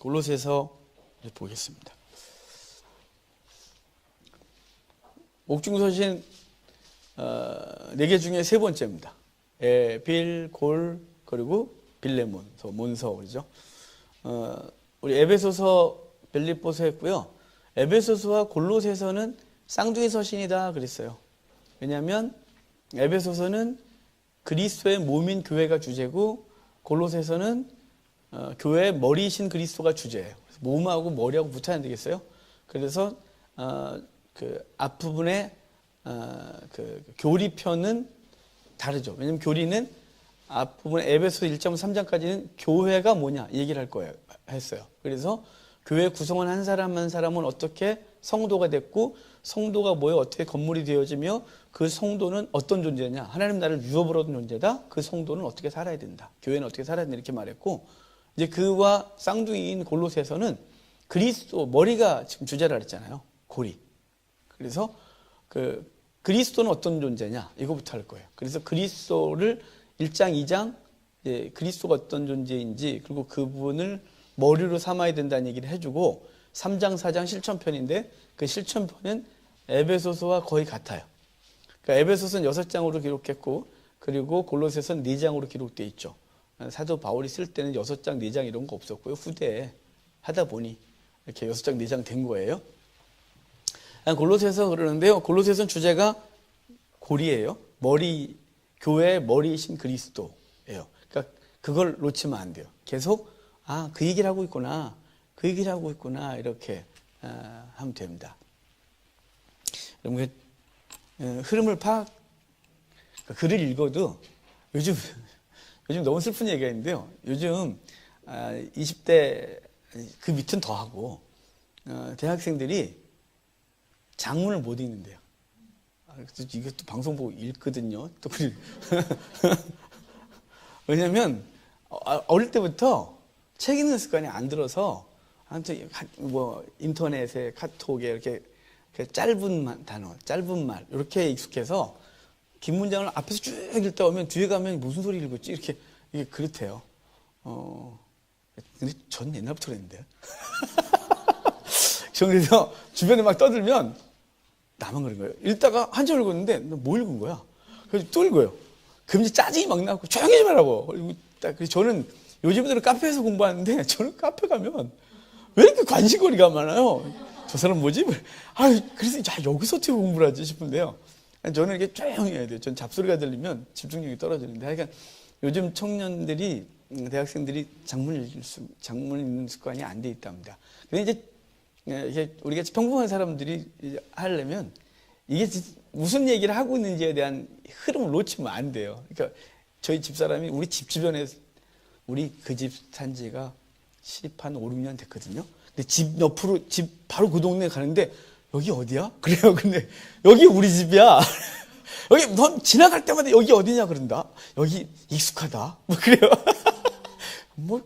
골로새서 보겠습니다. 옥중서신 4개 중에 세 번째입니다. 빌, 골, 그리고 빌레몬서, 몬서 그러죠. 우리 에베소서, 빌립보서 했고요. 에베소서와 골로새서는 쌍둥이 서신이다 그랬어요. 왜냐하면 에베소서는 그리스도의 몸인 교회가 주제고 골로새서는 교회의 머리이신 그리스도가 주제예요. 몸하고 머리하고 붙어야 안 되겠어요? 그래서 그 앞부분에 그 교리편은 다르죠. 왜냐하면 교리는 앞부분 에베소 1장 3장까지는 교회가 뭐냐 얘기를 할 거예요. 했어요. 그래서 교회 구성원 한 사람 한 사람은 어떻게 성도가 됐고 성도가 뭐에 어떻게 건물이 되어지며 그 성도는 어떤 존재냐. 하나님 나라를 유업으로 얻은 존재다. 그 성도는 어떻게 살아야 된다. 교회는 어떻게 살아야 된다 이렇게 말했고 이제 그와 쌍둥이인 골로새서는 그리스도 머리가 지금 주제라 그랬잖아요. 고리. 그래서 그 그리스도는 어떤 존재냐 이거부터 할 거예요. 그래서 그리스도를 1장 2장 그리스도가 어떤 존재인지 그리고 그분을 머리로 삼아야 된다는 얘기를 해주고 3장 4장 실천편인데 그 실천편은 에베소서와 거의 같아요. 그러니까 에베소서는 6장으로 기록했고 그리고 골로새서는 4장으로 기록되어 있죠. 사도 바울이 쓸 때는 6장 4장 이런 거 없었고요. 후대에 하다 보니 이렇게 6장 4장 된 거예요. 골로새서 그러는데요. 골로새서는 주제가 고리예요. 머리, 교회의 머리이신 그리스도예요. 그러니까 그걸 놓치면 안 돼요. 계속 그 얘기를 하고 있구나. 그 얘기를 하고 있구나. 이렇게 하면 됩니다. 여러분 흐름을 글을 읽어도 요즘 너무 슬픈 얘기가 있는데요. 요즘 20대 그 밑은 더 하고 대학생들이 장문을 못 읽는데요. 이것도 방송 보고 읽거든요. 또 왜냐면 어릴 때부터 책 읽는 습관이 안 들어서 아무튼 뭐 인터넷에 카톡에 이렇게 짧은 단어, 짧은 말 이렇게 익숙해서 긴 문장을 앞에서 쭉 읽다 오면 뒤에 가면 무슨 소리 읽었지 이렇게 이게 그렇대요. 근데 전 옛날부터 그랬는데요. 그래서 주변에 막 떠들면 나만 그런 거예요. 읽다가 한참 읽었는데 너 뭐 읽은 거야? 그래서 또 읽어요. 그럼 이제 짜증이 막 나고 조용히 좀 하라고. 그래서 저는 요즘들은 카페에서 공부하는데 저는 카페 가면 왜 이렇게 관심거리가 많아요? 저 사람 뭐지? 그래서 여기서 어떻게 공부를 하지 싶은데요. 저는 이렇게 조용히 해야 돼요. 전 잡소리가 들리면 집중력이 떨어지는데 하여간 요즘 청년들이 대학생들이 장문을 읽는 습관이 안 돼 있답니다. 근데 이제 우리가 평범한 사람들이 하려면 이게 무슨 얘기를 하고 있는지에 대한 흐름을 놓치면 안 돼요. 그러니까 저희 집사람이 우리 집 주변에 우리 그 집 산 지가 한 5, 6년 됐거든요. 근데 집 옆으로 집 바로 그 동네에 가는데 여기 어디야? 그래요. 근데 여기 우리 집이야. 여기 넌 지나갈 때마다 여기 어디냐 그런다. 여기 익숙하다. 뭐 그래요. 뭐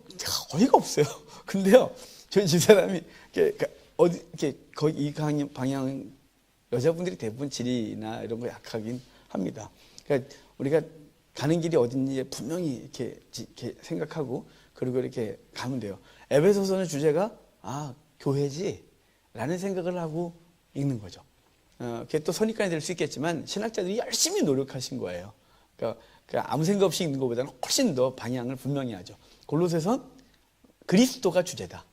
어이가 없어요. 근데요. 저희 집사람이 거의 이 방향 여자분들이 대부분 지리나 이런 거 약하긴 합니다. 그러니까 우리가 가는 길이 어딘지 분명히 이렇게 생각하고 그리고 이렇게 가면 돼요. 에베소서는 주제가 교회지 라는 생각을 하고 읽는 거죠. 그게 또 선입관이 될 수 있겠지만 신학자들이 열심히 노력하신 거예요. 그러니까 아무 생각 없이 읽는 것보다는 훨씬 더 방향을 분명히 하죠. 골로새서는 그리스도가 주제다.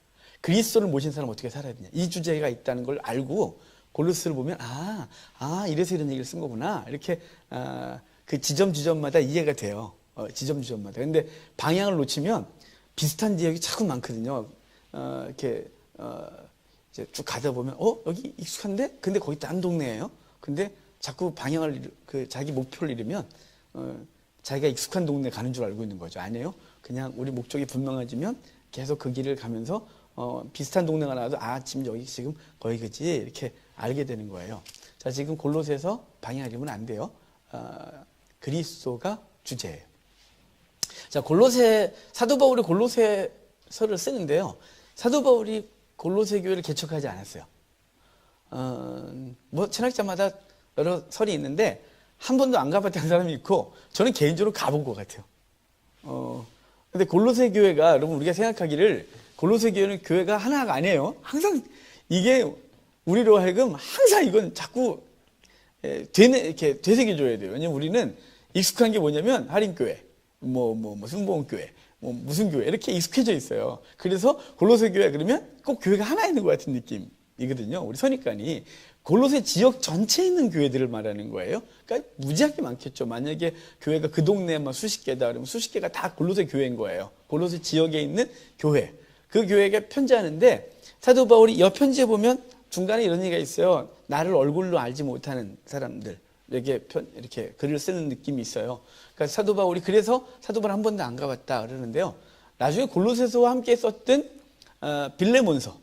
그리스도를 모신 사람 어떻게 살아야 되냐. 이 주제가 있다는 걸 알고 골로새서를 보면 이래서 이런 얘기를 쓴 거구나. 이렇게 그 지점마다 이해가 돼요. 지점마다. 근데 방향을 놓치면 비슷한 지역이 자꾸 많거든요. 이렇게 이제 쭉 가다 보면 여기 익숙한데? 근데 거기 딴 동네예요. 근데 자꾸 방향을 자기 목표를 잃으면 자기가 익숙한 동네 가는 줄 알고 있는 거죠. 아니에요. 그냥 우리 목적이 분명해지면 계속 그 길을 가면서 비슷한 동네가 나와도 지금 거기 그지 이렇게 알게 되는 거예요. 자, 지금 골로새서 방향 잃으면 안 돼요. 그리스도가 주제예요. 자, 사도 바울이 골로새서를 쓰는데요. 사도 바울이 골로새 교회를 개척하지 않았어요. 뭐 신학자마다 여러 설이 있는데 한 번도 안 가봤다는 사람이 있고 저는 개인적으로 가본 것 같아요. 근데 골로새 교회가 여러분 우리가 생각하기를 골로새 교회는 교회가 하나가 아니에요. 항상 이게 우리로 하여금 항상 이건 자꾸 이렇게 되새겨줘야 돼요. 왜냐면 우리는 익숙한 게 뭐냐면 할인교회, 승봉교회, 무슨 교회 이렇게 익숙해져 있어요. 그래서 골로새 교회 그러면 꼭 교회가 하나 있는 것 같은 느낌이거든요. 우리 선입관이 골로새 지역 전체에 있는 교회들을 말하는 거예요. 그러니까 무지하게 많겠죠. 만약에 교회가 그 동네에만 수십 개다 그러면 수십 개가 다 골로새 교회인 거예요. 골로새 지역에 있는 교회. 그 교회가 편지하는데 사도 바울이 옆 편지에 보면 중간에 이런 얘기가 있어요. 나를 얼굴로 알지 못하는 사람들. 이렇게 글을 쓰는 느낌이 있어요. 그러니까 그래서 사도 바울 한 번도 안 가봤다 그러는데요. 나중에 골로새서와 함께 썼던 빌레몬서.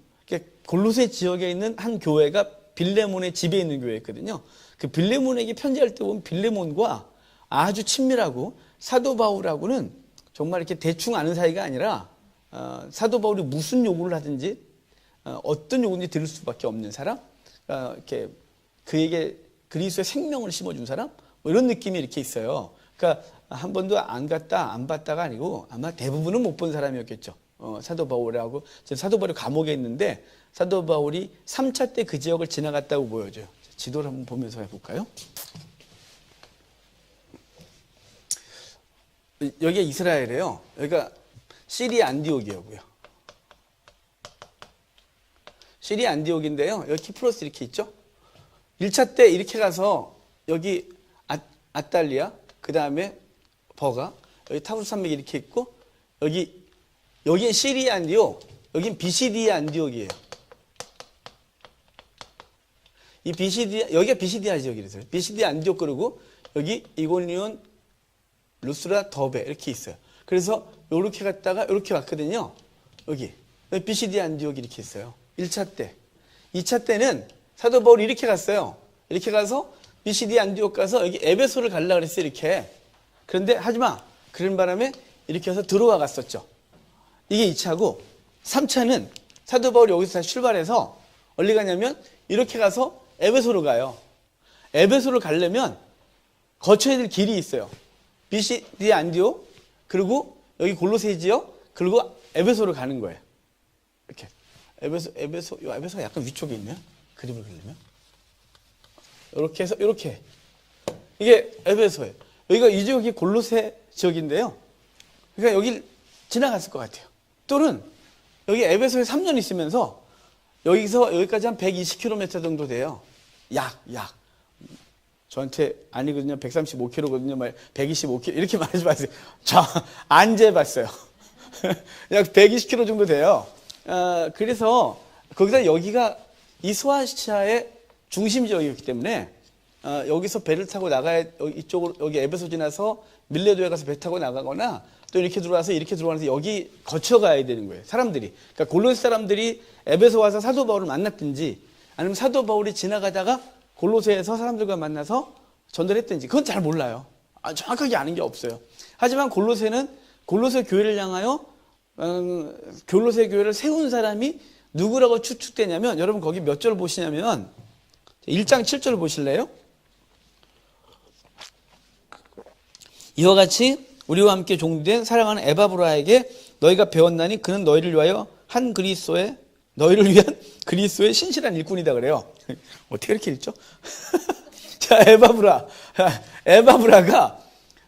골로새 지역에 있는 한 교회가 빌레몬의 집에 있는 교회였거든요. 그 빌레몬에게 편지할 때 보면 빌레몬과 아주 친밀하고 사도 바울하고는 정말 이렇게 대충 아는 사이가 아니라 사도 바울이 무슨 요구를 하든지 어떤 요구인지 들을 수밖에 없는 사람, 이렇게 그에게 그리스도의 생명을 심어준 사람, 이런 느낌이 이렇게 있어요. 그러니까 한 번도 안 봤다가 아니고 아마 대부분은 못 본 사람이었겠죠. 사도 바울하고 사도 바울이 감옥에 있는데 사도 바울이 3차 때 그 지역을 지나갔다고 보여줘요. 지도를 한번 보면서 해볼까요? 여기가 이스라엘이에요. 여기가 시리아 안디옥이고요. 시리아 안디옥인데요. 여기 키프로스 이렇게 있죠. 1차 때 이렇게 가서 여기 아탈리아, 그 다음에 버가, 여기 타브르 산맥이 이렇게 있고 여기는 시리아 안디옥, 여긴 비시디아 안디옥이에요. 여기가 비시디아 지역이래요. 비시디아 안디옥 그리고 여기 이고니온, 루스라, 더베 이렇게 있어요. 그래서 이렇게 갔다가 이렇게 왔거든요. 여기 비시디아 안디옥이 이렇게 있어요. 1차 때. 2차 때는 사도 바울이 이렇게 갔어요. 이렇게 가서 비시디아 안디옥 가서 여기 에베소를 가려고 그랬어요. 이렇게. 그런데 하지마. 그런 바람에 이렇게 해서 들어와 갔었죠. 이게 2차고 3차는 사도 바울이 여기서 다시 출발해서 어디 가냐면 이렇게 가서 에베소로 가요. 에베소를 가려면 거쳐야 될 길이 있어요. 비시디아 안디옥 그리고 여기 골로새 지역 그리고 에베소로 가는 거예요. 이렇게 에베소가 약간 위쪽에 있네요. 그림을 그리려면 이렇게 해서 이렇게 이게 에베소예요. 여기가 이 지역이 골로새 지역인데요. 그러니까 여길 지나갔을 것 같아요. 또는 여기 에베소에 3년 있으면서 여기서 여기까지 한 120km 정도 돼요. 약. 저한테 아니거든요. 135km거든요. 125km 이렇게 말하지 마세요. 저 안 재봤어요. 약 120km 정도 돼요. 그래서 거기다 여기가 이스와시아의 중심 지역이었기 때문에 여기서 배를 타고 나가야 이쪽으로 여기 에베소 지나서 밀레도에 가서 배 타고 나가거나 또 이렇게 들어와서 이렇게 들어와서 여기 거쳐가야 되는 거예요. 사람들이. 그러니까 골로새 사람들이 에베소 와서 사도 바울을 만났든지 아니면 사도 바울이 지나가다가 골로새에서 사람들과 만나서 전달했든지 그건 잘 몰라요. 정확하게 아는 게 없어요. 하지만 골로새는 골로새 교회를 향하여 골로새 교회를 세운 사람이 누구라고 추측되냐면 여러분 거기 몇 절 보시냐면 1장 7절 보실래요? 이와 같이 우리와 함께 종된 사랑하는 에바브라에게 너희가 배웠나니 그는 너희를 위한 그리스도의 신실한 일꾼이다 그래요. 어떻게 이렇게 읽죠? 자, 에바브라가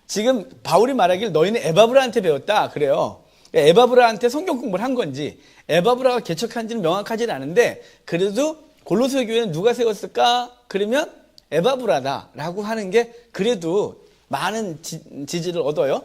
지금 바울이 말하길 너희는 에바브라한테 배웠다 그래요. 에바브라한테 성경 공부를 한 건지 에바브라가 개척한지는 명확하지는 않은데 그래도 골로새 교회는 누가 세웠을까? 그러면 에바브라다라고 하는 게 그래도 많은 지지를 얻어요.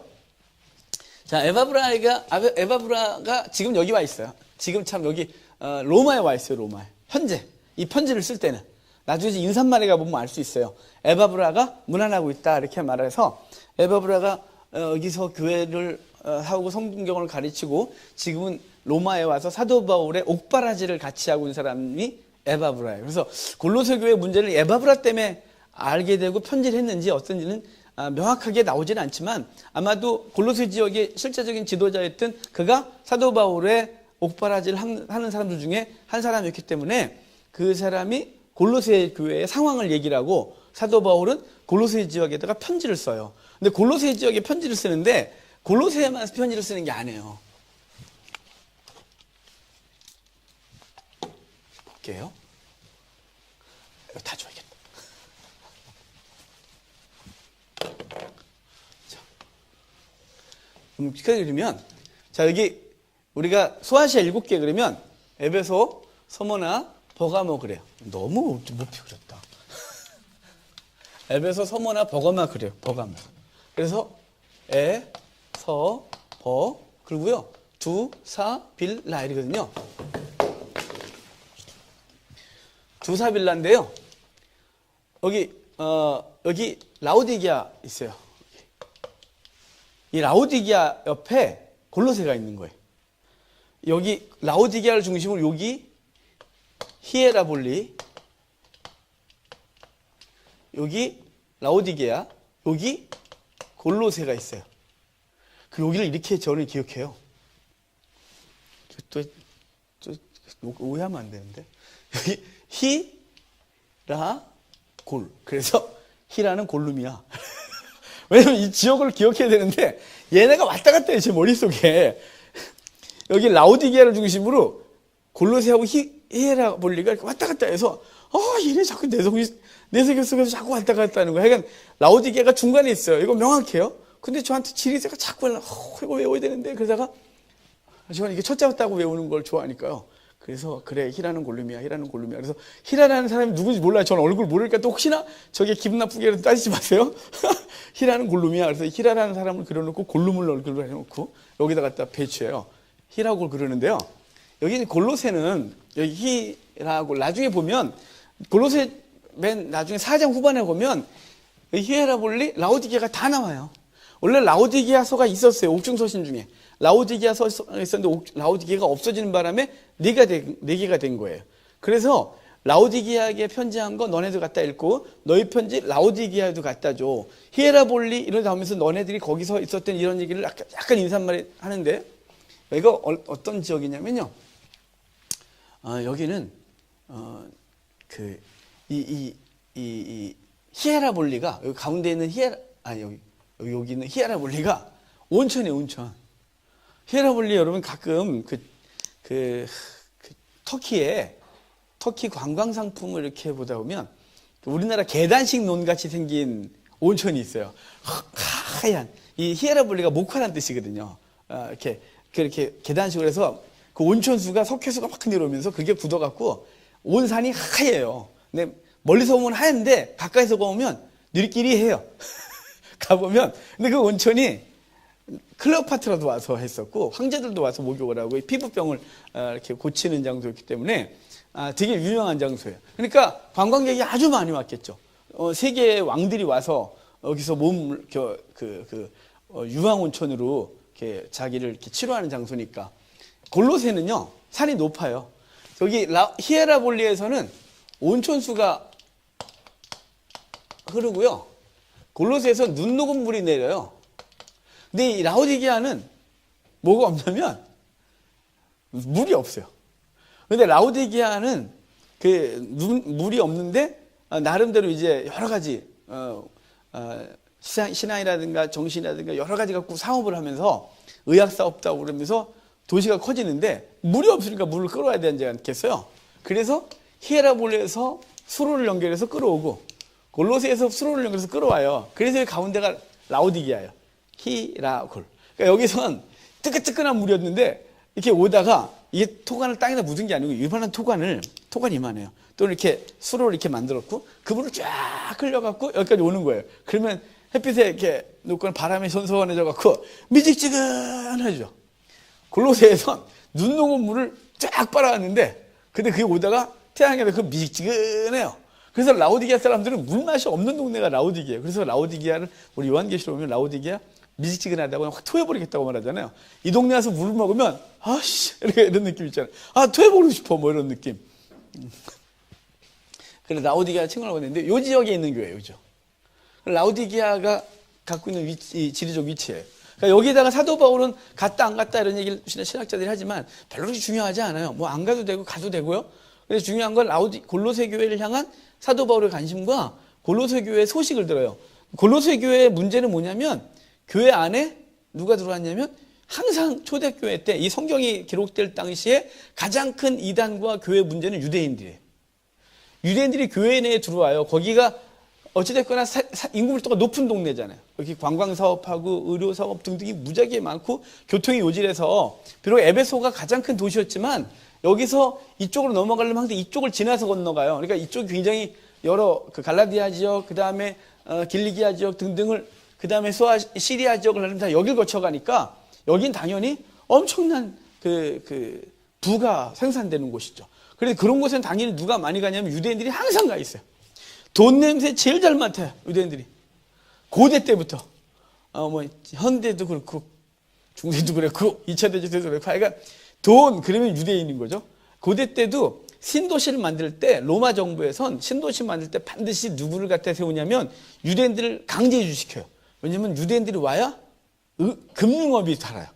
자, 에바브라가 지금 여기 와 있어요. 지금 참 여기 로마에 와 있어요. 로마에. 현재 이 편지를 쓸 때는 나중에 인사말에 가보면 알 수 있어요. 에바브라가 문안하고 있다 이렇게 말해서 에바브라가 여기서 교회를 하고 성경을 가르치고 지금은 로마에 와서 사도 바울의 옥바라지를 같이 하고 있는 사람이 에바브라예요. 그래서 골로새 교회 문제를 에바브라 때문에 알게 되고 편지를 했는지 어떤지는 명확하게 나오지는 않지만 아마도 골로새 지역의 실제적인 지도자였던 그가 사도 바울의 옥바라지를 하는 사람들 중에 한 사람이었기 때문에 그 사람이 골로새 교회의 상황을 얘기를 하고 사도 바울은 골로새 지역에다가 편지를 써요. 근데 골로새 지역에 편지를 쓰는데 골로새에만 편지를 쓰는 게 아니에요. 볼게요. 이거 다 줘야겠다. 자, 그러면 자 여기 우리가 소아시아 7개 그러면 에베소, 서머나, 버가모 그래요. 너무 높이 그렸다. 에베소, 서머나, 버가마 그래요. 버가마. 그래서 에, 서, 버 그리고요 두, 사, 빌, 라 이거든요. 두, 사, 빌, 라인데요. 여기 라오디게아 있어요. 이 라오디게아 옆에 골로새가 있는 거예요. 여기 라오디게아를 중심으로 여기 히에라볼리, 여기 라오디게아, 여기 골로새가 있어요. 그 여기를 이렇게 저는 기억해요. 또 오해하면 안 되는데 여기 히, 라, 골. 그래서 히라는 골룸이야. 왜냐면 이 지역을 기억해야 되는데 얘네가 왔다 갔다 해요. 제 머릿속에. 여기 라오디게아를 중심으로 골로새하고 히에라볼리가 왔다 갔다 해서 얘네 자꾸 내 세계 속에서 자꾸 왔다 갔다 하는 거야. 그러니까 라오디게아가 중간에 있어요. 이거 명확해요. 근데 저한테 지리새가 자꾸 이거 외워야 되는데 그러다가 저는 이게 첫째 왔다고 외우는 걸 좋아하니까요. 그래서 그래 히라는 골룸이야. 그래서 히라라는 사람이 누군지 몰라요. 저는 얼굴 모르니까 또 혹시나 저게 기분 나쁘게 따지지 마세요. 히라는 골룸이야. 그래서 히라라는 사람을 그려놓고 골룸을 얼굴로 해놓고 여기다 갖다 배치해요. 히라고 그러는데요. 여기 골로새는 여기 히라고 나중에 보면 골로새 맨 나중에 4장 후반에 보면 히에라볼리, 라오디게아가 다 나와요. 원래 라오디게아서가 있었어요. 옥중서신 중에. 라오디게아서가 있었는데 라오디게아가 없어지는 바람에 4개가 된 거예요. 그래서 라오디게아에게 편지한 거 너네들 갖다 읽고 너희 편지 라오디게아에도 갖다 줘. 히에라볼리 이런 나오면서 너네들이 거기서 있었던 이런 얘기를 약간 인사말 하는데 이거 어떤 지역이냐면요. 여기는 히에라볼리가 여기 가운데 있는 여기 있는 히에라볼리가 온천이에요, 온천. 히에라볼리 여러분 가끔 터키 관광 상품을 이렇게 보다 보면 우리나라 계단식 논같이 생긴 온천이 있어요. 하얀 이 히에라볼리가 목화란 뜻이거든요. 그렇게 계단식으로 해서 그 온천수가 석회수가 막 내려오면서 그게 굳어갖고 온 산이 하얘요. 근데 멀리서 보면 하얀데 가까이서 보면 느끼리해요. 가보면 근데 그 온천이 클레오파트라도 와서 했었고 황제들도 와서 목욕을 하고 피부병을 이렇게 고치는 장소였기 때문에 되게 유명한 장소예요. 그러니까 관광객이 아주 많이 왔겠죠. 세계의 왕들이 와서 여기서 몸을 유황온천으로 이렇게 자기를 이렇게 치료하는 장소니까. 골로새는요 산이 높아요. 여기 히에라볼리에서는 온천수가 흐르고요. 골로새에서 눈 녹은 물이 내려요. 근데 이 라오디게아는 뭐가 없냐면 물이 없어요. 근데 라오디게아는 물이 없는데 나름대로 이제 여러 가지 신앙이라든가 정신이라든가 여러 가지 갖고 사업을 하면서 의학 사업도 하고 그러면서 도시가 커지는데 물이 없으니까 물을 끌어와야 되지 않겠어요? 그래서 히에라볼리에서 수로를 연결해서 끌어오고 골로새에서 수로를 연결해서 끌어와요. 그래서 가운데가 라오디게아예요. 히라골. 그러니까 여기선 뜨끈뜨끈한 물이었는데 이렇게 오다가 이게 토관을 땅에다 묻은 게 아니고 일반한 토관이 이만해요. 또 이렇게 수로를 이렇게 만들었고 그 물을 쫙 흘려갖고 여기까지 오는 거예요. 그러면 햇빛에 이렇게 놓고 바람이 선선해져 갖고 미직지근하죠. 골로새에선 눈 녹은 물을 쫙 빨아왔는데 근데 그게 오다가 태양에 그 미직지근해요. 그래서 라오디게아 사람들은 물맛이 없는 동네가 라오디게아예요. 그래서 라오디게아를 우리 요한계시록 보면 라오디게아 미직지근하다고 확 토해버리겠다고 말하잖아요. 이 동네 와서 물을 먹으면 아씨 이런 느낌 있잖아요. 토해버리고 싶어 뭐 이런 느낌. 그래서 라오디게아 칭호라고 했는데 이 지역에 있는 교회예요. 그죠? 라오디게아가 갖고 있는 지리적 위치예요. 그러니까 여기다가 사도 바울은 갔다 안 갔다 이런 얘기를 신학자들이 하지만 별로 그렇게 중요하지 않아요. 뭐 안 가도 되고 가도 되고요. 그래서 중요한 건 골로새 교회를 향한 사도 바울의 관심과 골로새 교회의 소식을 들어요. 골로새 교회의 문제는 뭐냐면 교회 안에 누가 들어왔냐면 항상 초대교회 때 이 성경이 기록될 당시에 가장 큰 이단과 교회 문제는 유대인들이에요. 유대인들이 교회 내에 들어와요. 거기가 어찌됐거나 인구 밀도가 높은 동네잖아요. 여기 관광사업하고 의료사업 등등이 무지하게 많고 교통이 요질해서 비록 에베소가 가장 큰 도시였지만 여기서 이쪽으로 넘어가려면 항상 이쪽을 지나서 건너가요. 그러니까 이쪽이 굉장히 여러 그 갈라디아 지역, 그 다음에 길리기아 지역 등등을, 그 다음에 시리아 지역을 하려면 다 여길 거쳐가니까 여긴 당연히 엄청난 부가 생산되는 곳이죠. 그래서 그런 곳에는 당연히 누가 많이 가냐면 유대인들이 항상 가 있어요. 돈 냄새 제일 잘 맡아요, 유대인들이. 고대 때부터. 현대도 그렇고, 중세도 그렇고, 2차 대전도 그렇고, 하여간 돈, 그러면 유대인인 거죠. 고대 때도 신도시를 만들 때, 로마 정부에선 신도시 만들 때 반드시 누구를 갖다 세우냐면 유대인들을 강제 이주시켜요. 왜냐면 유대인들이 와야 금융업이 살아요.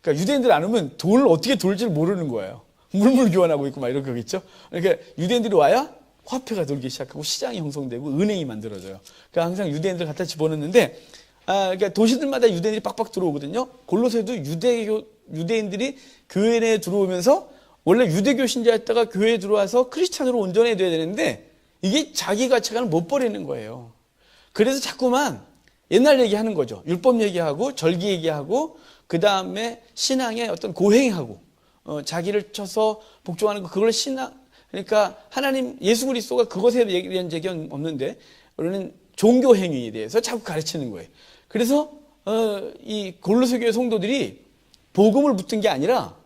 그러니까 유대인들 안 오면 돈을 어떻게 돌지를 모르는 거예요. 물물 교환하고 있고 막 이런 거 있죠. 그러니까 유대인들이 와야 화폐가 돌기 시작하고 시장이 형성되고 은행이 만들어져요. 그러니까 항상 유대인들 갖다 집어넣는데, 그러니까 도시들마다 유대인들이 빡빡 들어오거든요. 골로새도 유대인들이 교회 내에 들어오면서 원래 유대교 신자였다가 교회에 들어와서 크리스찬으로 온전해야 되는데 이게 자기 가치관을 못 버리는 거예요. 그래서 자꾸만 옛날 얘기하는 거죠. 율법 얘기하고 절기 얘기하고 그 다음에 신앙의 어떤 고행하고 자기를 쳐서 복종하는 거, 그걸 그러니까 하나님 예수 그리스도가 그것에 대한 적이 없는데 우리는 종교 행위에 대해서 자꾸 가르치는 거예요. 그래서 이 골로새 교회 성도들이 복음을 붙든 게 아니라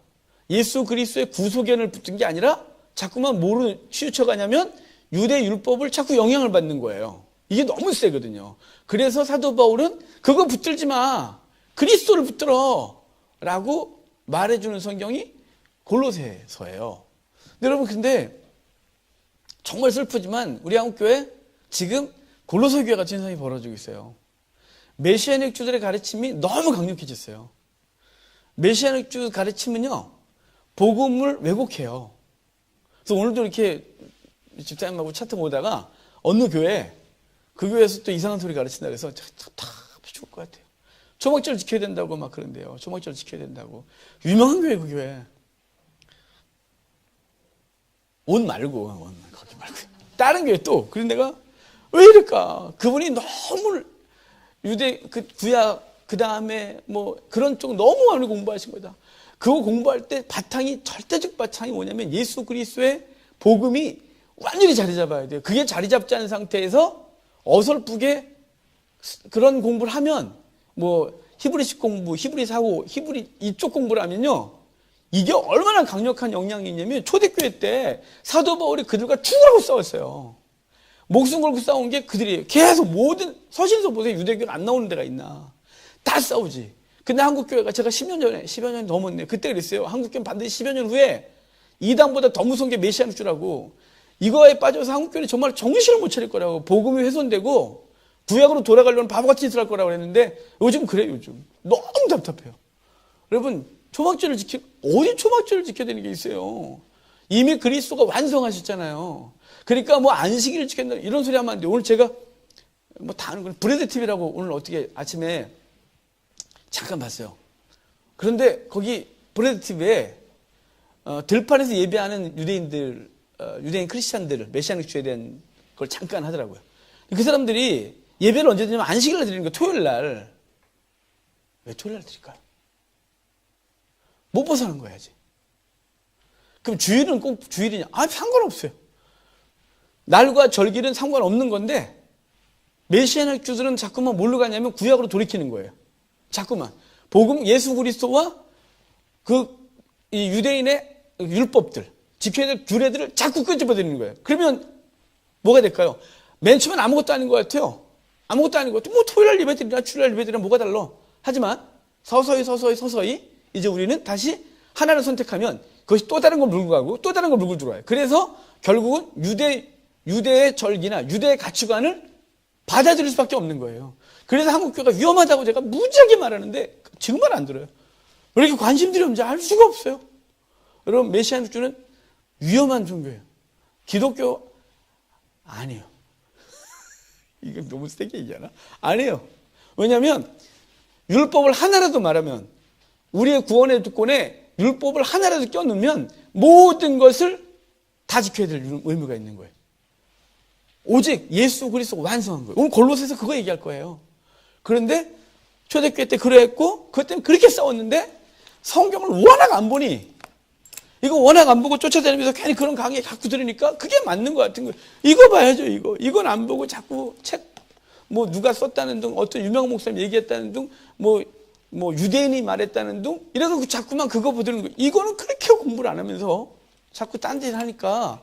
예수 그리스도의 구속연을 붙든 게 아니라 자꾸만 뭐로 치우쳐가냐면 유대 율법을 자꾸 영향을 받는 거예요. 이게 너무 세거든요. 그래서 사도 바울은 그거 붙들지 마, 그리스도를 붙들어 라고 말해주는 성경이 골로새서예요. 여러분, 근데 정말 슬프지만 우리 한국교회 지금 골로새 교회 같은 현상이 벌어지고 있어요. 메시아닉주들의 가르침이 너무 강력해졌어요. 메시아닉주 가르침은요, 복음을 왜곡해요. 그래서 오늘도 이렇게 집사님하고 차트 보다가 어느 교회, 그 교회에서 또 이상한 소리 가르친다 그래서 다 죽을 것 같아요. 초막절 지켜야 된다고 막 그런데요. 초막절 지켜야 된다고. 유명한 교회, 그 교회. 거기 말고. 다른 교회 또. 그래서 내가 왜 이럴까? 그분이 너무 유대, 구약, 그 다음에 뭐 그런 쪽 너무 많이 공부하신 거다. 그거 공부할 때 바탕이, 절대적 바탕이 뭐냐면 예수 그리스도의 복음이 완전히 자리 잡아야 돼요. 그게 자리 잡지 않은 상태에서 어설프게 그런 공부를 하면 뭐 히브리식 공부, 히브리 사고, 히브리 이쪽 공부를 하면요, 이게 얼마나 강력한 영향이 있냐면 초대교회 때 사도 바울이 그들과 죽으라고 싸웠어요. 목숨 걸고 싸운 게 그들이에요. 계속 모든 서신서 보세요. 유대교가 안 나오는 데가 있나. 다 싸우지. 근데 한국교회가 제가 10년 전에, 10여 년 넘었네. 그때 그랬어요. 한국교회는 반드시 10여 년 후에 이단보다 더 무서운 게 메시아는 주라고. 이거에 빠져서 한국교회는 정말 정신을 못 차릴 거라고. 복음이 훼손되고 구약으로 돌아가려면 바보같이 짓을 할 거라고 그랬는데 요즘 그래요. 요즘 너무 답답해요. 여러분, 어디 초막절을 지켜야 되는 게 있어요. 이미 그리스도가 완성하셨잖아요. 그러니까 뭐 안식일을 지킨다 이런 소리 하면 안 돼요. 오늘 제가 뭐 다 아는 건 브레드 TV라고 오늘 어떻게 아침에 잠깐 봤어요. 그런데 거기 브레드 TV에 들판에서 예배하는 유대인들, 유대인 크리스찬들, 메시아닉 주에 대한 걸 잠깐 하더라고요. 그 사람들이 예배를 언제 드리냐면 안식일 날 드리는 거예요. 토요일 날. 왜 토요일 날 드릴까요? 못 벗어난 거야지. 그럼 주일은 꼭 주일이냐? 상관없어요. 날과 절기는 상관없는 건데 메시아닉 주들은 자꾸만 뭘로 가냐면 구약으로 돌이키는 거예요. 자꾸만 복음, 예수 그리스도와 이 유대인의 율법들, 지켜야 될 규례들을 자꾸 끄집어내는 거예요. 그러면 뭐가 될까요? 맨 처음엔 아무것도 아닌 것 같아요. 아무것도 아닌 것 같아요. 뭐 토요일 예배드리나 주일날 예배드리나 뭐가 달라? 하지만 서서히 이제 우리는 다시 하나를 선택하면 그것이 또 다른 걸 물고 가고 또 다른 걸 물고 들어와요. 그래서 결국은 유대의 절기나 유대의 가치관을 받아들일 수밖에 없는 거예요. 그래서 한국교회가 위험하다고 제가 무지하게 말하는데 정말 안 들어요. 왜 이렇게 관심들이 없는지 알 수가 없어요. 여러분, 메시아닉주는 위험한 종교예요. 기독교 아니에요. 이거 너무 세게 얘기하나? 아니에요. 왜냐하면 율법을 하나라도 말하면 우리의 구원의 조건에 율법을 하나라도 껴넣으면 모든 것을 다 지켜야 될 의무가 있는 거예요. 오직 예수 그리스도가 완성한 거예요. 오늘 골로새서 그거 얘기할 거예요. 그런데 초대교회 때 그랬고 그것 때문에 그렇게 싸웠는데 성경을 워낙 안 보니 이거 워낙 안 보고 쫓아다니면서 괜히 그런 강의 자꾸 들으니까 그게 맞는 것 같은 거예요. 이거 봐야죠, 이거. 이건 안 보고 자꾸 책, 누가 썼다는 등, 어떤 유명 목사님 얘기했다는 등, 유대인이 말했다는 등, 이래서 자꾸만 그거 보더는 거예요. 이거는 그렇게 공부를 안 하면서 자꾸 딴짓을 하니까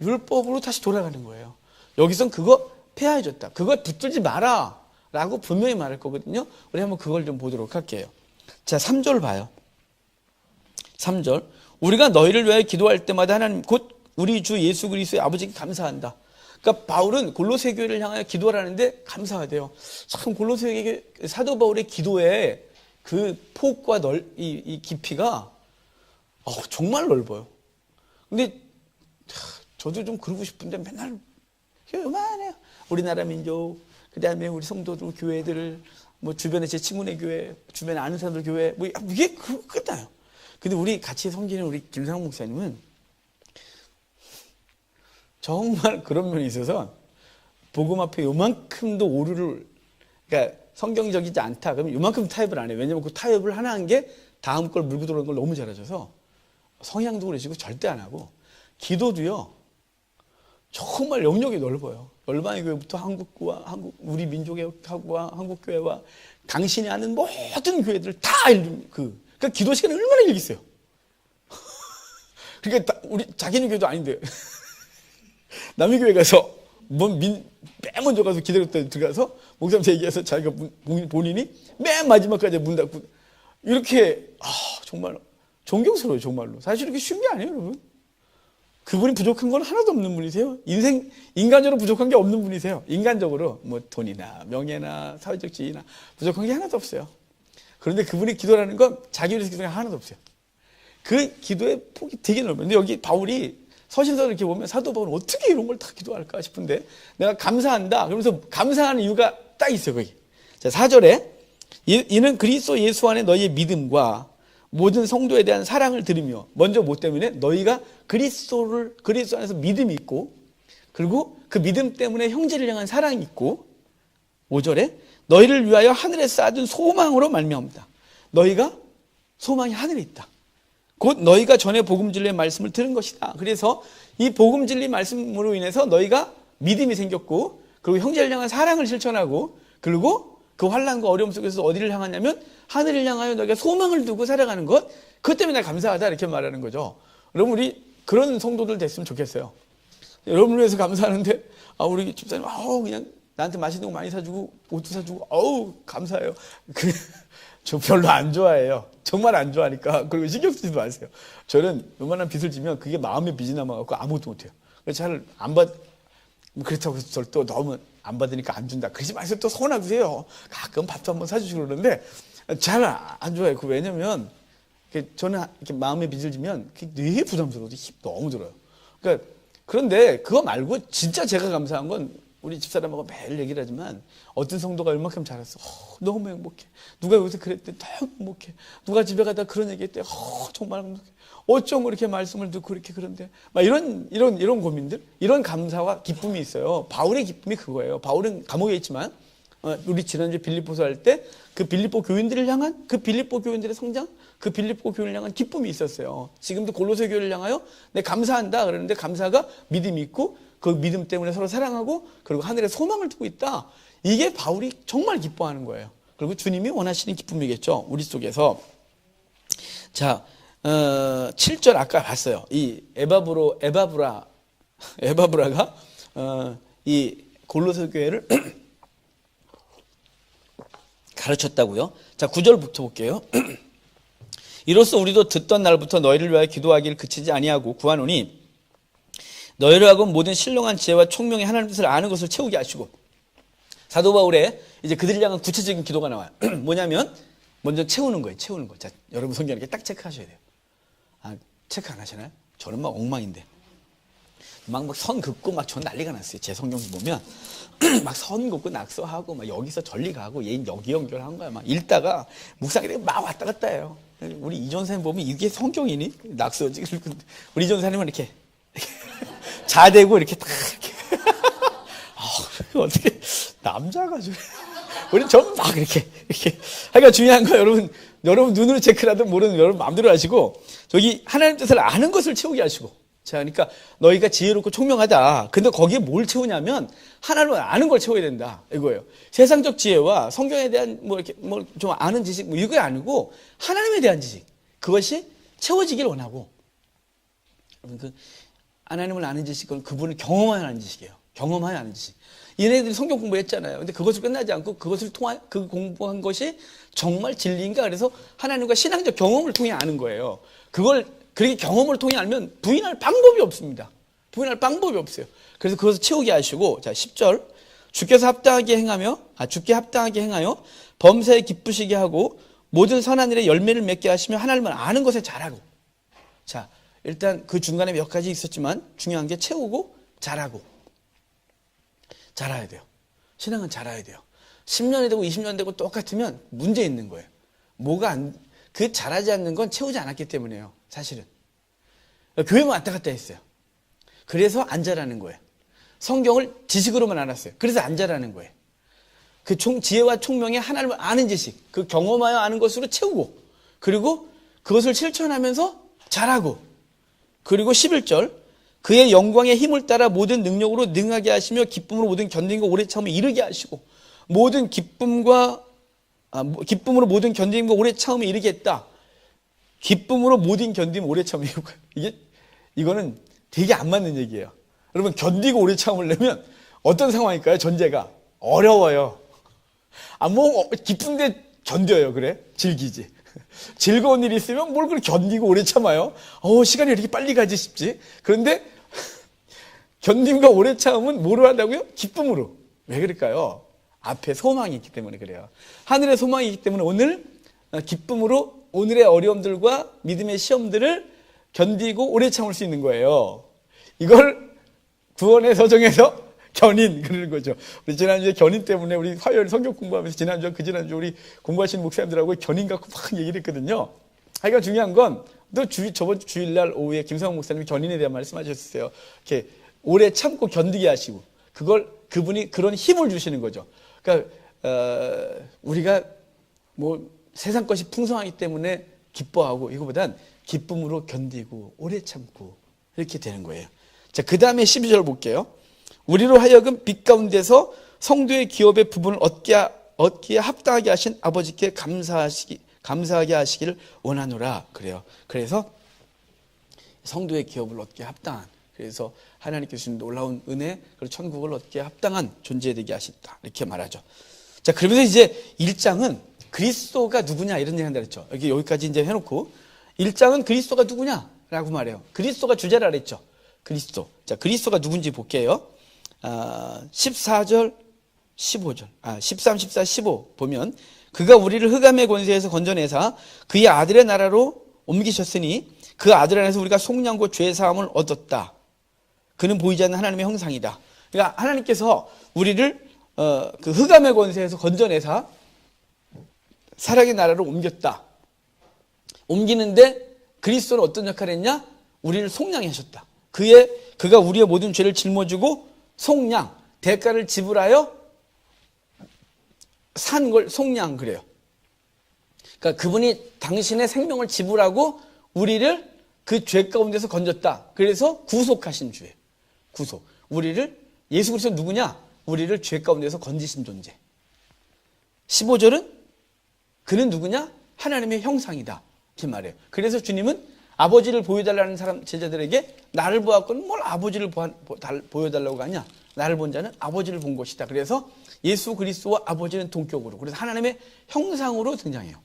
율법으로 다시 돌아가는 거예요. 여기선 그거 폐하해줬다. 그거 붙들지 마라. 라고 분명히 말할 거거든요. 우리 한번 그걸 좀 보도록 할게요. 자, 3절 봐요. 3절. 우리가 너희를 위하여 기도할 때마다 하나님 곧 우리 주 예수 그리스도의 아버지께 감사한다. 그러니까 바울은 골로새 교회를 향하여 기도를 하는데 감사하대요. 참 골로새 사도 바울의 기도에 그 폭과 이 깊이가 정말 넓어요. 근데 저도 좀 그러고 싶은데 맨날 요만해요. 우리나라 민족, 그 다음에 우리 성도들 교회들, 주변에 제 친구네 교회, 주변에 아는 사람들 교회, 이게 끝나요. 근데 우리 같이 섬기는 우리 김상훈 목사님은 정말 그런 면이 있어서 복음 앞에 요만큼도 오류를, 그러니까 성경적이지 않다 그러면 요만큼 타협을 안 해요. 왜냐면 그 타협을 하나 한 게 다음 걸 물고 들어오는 걸 너무 잘하셔서 성향도 그러시고 절대 안 하고, 기도도요 정말 영역이 넓어요. 열방의 교회부터 우리 민족의 학과 한국교회와 당신이 아는 모든 교회들 다 그러니까 기도 시간이 얼마나 길겠어요. 그러니까 우리 자기네 교회도 아닌데 남의 교회 가서 맨 먼저 가서 기다렸다 들어가서 목사님한테 얘기해서 자기가 본인이 맨 마지막까지 문 닫고 이렇게 정말 존경스러워요. 정말로. 사실 이렇게 쉬운 게 아니에요, 여러분. 그분이 부족한 건 하나도 없는 분이세요. 인간적으로 부족한 게 없는 분이세요. 인간적으로 돈이나 명예나 사회적 지위나 부족한 게 하나도 없어요. 그런데 그분이 기도라는 건 자기 위해서 기도가 하나도 없어요. 그 기도의 폭이 되게 넓어요. 근데 여기 바울이 서신서를 이렇게 보면 사도 바울은 어떻게 이런 걸 다 기도할까 싶은데, 내가 감사한다 그러면서 감사하는 이유가 딱 있어요, 거기. 자, 4절에 이는 그리스도 예수 안에 너희의 믿음과 모든 성도에 대한 사랑을 들으며, 먼저 뭐 때문에? 너희가 그리스도 안에서 믿음이 있고, 그리고 그 믿음 때문에 형제를 향한 사랑이 있고, 5절에 너희를 위하여 하늘에 쌓아둔 소망으로 말미암다. 너희가 소망이 하늘에 있다. 곧 너희가 전에 복음 진리의 말씀을 들은 것이다. 그래서 이 복음 진리 말씀으로 인해서 너희가 믿음이 생겼고, 그리고 형제를 향한 사랑을 실천하고, 그리고 그 환난과 어려움 속에서 어디를 향하냐면 하늘을 향하여 너희가 소망을 두고 살아가는 것, 그것 때문에 내가 감사하다 이렇게 말하는 거죠. 여러분, 우리 그런 성도들 됐으면 좋겠어요. 여러분을 위해서 감사하는데 우리 집사님 그냥 나한테 맛있는 거 많이 사주고 옷도 사주고 감사해요. 저 별로 안 좋아해요. 정말 안 좋아하니까. 그리고 신경 쓰지도 마세요. 저는 요만한 빚을 지면 그게 마음의 빚이 남아갖고 아무것도 못해요. 그래서 잘 안 그렇다고 해서 저를 또 너무 안 받으니까 안 준다. 그러지 마세요. 또 서운하세요. 가끔 밥도 한번 사주시고 그러는데 잘 안 좋아해요. 왜냐면 저는 이렇게 마음의 빚을 지면 그게 되게 부담스러워서 힘 너무 들어요. 그러니까 그런데 그거 말고 진짜 제가 감사한 건 우리 집사람하고 매일 얘기를 하지만 어떤 성도가 얼마큼 잘했어. 너무 행복해. 누가 여기서 그랬대. 너무 행복해. 누가 집에 가다 그런 얘기했대. 정말 행복해. 어쩜 그렇게 말씀을 듣고 그렇게 그런데. 막 이런 고민들, 이런 감사와 기쁨이 있어요. 바울의 기쁨이 그거예요. 바울은 감옥에 있지만 우리 지난주에 빌립보서 할 때 그 빌립보 교인들을 향한 그 빌립보 교인들의 성장, 그 빌립보 교인을 향한 기쁨이 있었어요. 지금도 골로새 교회를 향하여 내가 감사한다 그러는데 감사가 믿음이 있고 그 믿음 때문에 서로 사랑하고 그리고 하늘에 소망을 두고 있다. 이게 바울이 정말 기뻐하는 거예요. 그리고 주님이 원하시는 기쁨이겠죠. 우리 속에서. 자, 7절 아까 봤어요. 이 에바브라가 이 골로새 교회를 가르쳤다고요. 자, 9절부터 볼게요. 이로써 우리도 듣던 날부터 너희를 위하여 기도하기를 그치지 아니하고 구하노니 너희를 하고 모든 신령한 지혜와 총명의 하나님 뜻을 아는 것을 채우게 하시고. 사도 바울의 이제 그들을 향한 구체적인 기도가 나와요. 뭐냐면 먼저 채우는 거예요. 채우는 거. 자, 여러분 성경 이렇게 딱 체크하셔야 돼요. 체크 안 하시나요? 저는 막 엉망인데. 막 선 긋고 막 전 난리가 났어요. 제 성경 보면 막 선 긋고 낙서하고 막 여기서 전리 가고 얘 여기 연결한 거야. 막 읽다가 묵상이 막 왔다 갔다 해요. 우리 이전사님 보면 이게 성경이니? 낙서지. 우리 이전사님은 이렇게 자대고 이렇게 딱 이렇게. 어떻게 남자가 좀 우리 전 막 이렇게 하여간 중요한 거 여러분 눈으로 체크라도 모르는 여러분 마음대로 하시고 저기 하나님 뜻을 아는 것을 채우게 하시고 자 그러니까 너희가 지혜롭고 총명하다. 근데 거기에 뭘 채우냐면 하나님을 아는 걸 채워야 된다 이거예요. 세상적 지혜와 성경에 대한 뭐 이렇게 뭐 좀 아는 지식 뭐 이거 아니고 하나님에 대한 지식 그것이 채워지길 원하고 여러분 그 하나님을 아는 지식은 그분을 경험하여 아는 지식이에요. 경험하여 아는 지식. 얘네들이 성경 공부했잖아요. 근데 그것을 끝나지 않고 그것을 통한 그 공부한 것이 정말 진리인가? 그래서 하나님과 신앙적 경험을 통해 아는 거예요. 그걸 그렇게 경험을 통해 알면 부인할 방법이 없습니다. 부인할 방법이 없어요. 그래서 그것을 채우게 하시고 자 10절 주께 합당하게 행하여 범사에 기쁘시게 하고 모든 선한 일에 열매를 맺게 하시며 하나님을 아는 것에 잘하고 자 일단 그 중간에 몇 가지 있었지만 중요한 게 채우고 잘하고 잘해야 돼요. 신앙은 잘해야 돼요. 10년이 되고 20년 되고 똑같으면 문제 있는 거예요. 그 잘하지 않는 건 채우지 않았기 때문이에요. 사실은. 교회만 왔다 갔다 했어요. 그래서 안 자라는 거예요. 성경을 지식으로만 알았어요. 그래서 안 자라는 거예요. 그 지혜와 총명의 하나님을 아는 지식, 그 경험하여 아는 것으로 채우고 그리고 그것을 실천하면서 잘하고 그리고 11절 그의 영광의 힘을 따라 모든 능력으로 능하게 하시며 기쁨으로 모든 견딤과 오래 참음에 이르게 하시고 모든 기쁨으로 모든 견딤과 오래 참음에 이르게 했다. 기쁨으로 모든 견딤 오래 참음에 이거는 되게 안 맞는 얘기예요. 여러분 견디고 오래 참으려면 어떤 상황일까요? 전제가 어려워요. 뭐 기쁜데 견뎌요. 그래? 즐기지. 즐거운 일이 있으면 뭘 그렇게 견디고 오래 참아요? 시간이 이렇게 빨리 가지 싶지. 그런데 견딤과 오래 참음은 뭐로 한다고요? 기쁨으로. 왜 그럴까요? 앞에 소망이 있기 때문에 그래요. 하늘의 소망이 있기 때문에 오늘 기쁨으로 오늘의 어려움들과 믿음의 시험들을 견디고 오래 참을 수 있는 거예요. 이걸 구원의 서정에서 견인 그러는 거죠. 우리 지난주에 견인 때문에 우리 화요일 성경 공부하면서 지난주 우리 공부하시는 목사님들하고 견인 갖고 막 얘기를 했거든요. 하여간 중요한 건 또 저번 주일날 오후에 김상훈 목사님이 견인에 대한 말씀하셨어요. 이렇게 오래 참고 견디게 하시고 그분이 그런 힘을 주시는 거죠. 그러니까 우리가 뭐 세상 것이 풍성하기 때문에 기뻐하고 이거보단 기쁨으로 견디고 오래 참고 이렇게 되는 거예요. 자, 그 다음에 12절 볼게요. 우리로 하여금 빛 가운데서 성도의 기업의 부분을 얻기에 합당하게 하신 아버지께 감사하게 하시기를 원하노라 그래요. 그래서 성도의 기업을 얻기에 합당한 그래서 하나님께서 주신 놀라운 은혜 그리고 천국을 얻기에 합당한 존재 되게 하셨다 이렇게 말하죠. 자 그러면서 이제 1장은 그리스도가 누구냐 이런 얘기 한다 그랬죠. 여기까지 이제 해놓고 1장은 그리스도가 누구냐라고 말해요. 그리스도가 주제라 그랬죠. 그리스도. 자 그리스도가 누군지 볼게요. 14절 15절 13, 14, 15 보면 그가 우리를 흑암의 권세에서 건져내사 그의 아들의 나라로 옮기셨으니 그 아들 안에서 우리가 속량과 죄사함을 얻었다. 그는 보이지 않는 하나님의 형상이다. 그러니까 하나님께서 우리를 그 흑암의 권세에서 건져내사 사랑의 나라로 옮겼다. 옮기는데 그리스도는 어떤 역할을 했냐? 우리를 속량해 하셨다. 그가 우리의 모든 죄를 짊어지고 속량, 대가를 지불하여 산 걸 속량 그래요. 그러니까 그분이 당신의 생명을 지불하고 우리를 그 죄 가운데서 건졌다. 그래서 구속하신 주예요. 구속. 예수 그리스도 누구냐? 우리를 죄 가운데서 건지신 존재. 15절은 그는 누구냐? 하나님의 형상이다. 이렇게 말해요. 그래서 주님은 아버지를 보여달라는 제자들에게 나를 보았거든 뭘 아버지를 보여달라고 하냐? 나를 본 자는 아버지를 본 것이다. 그래서 예수 그리스도와 아버지는 동격으로 그래서 하나님의 형상으로 등장해요.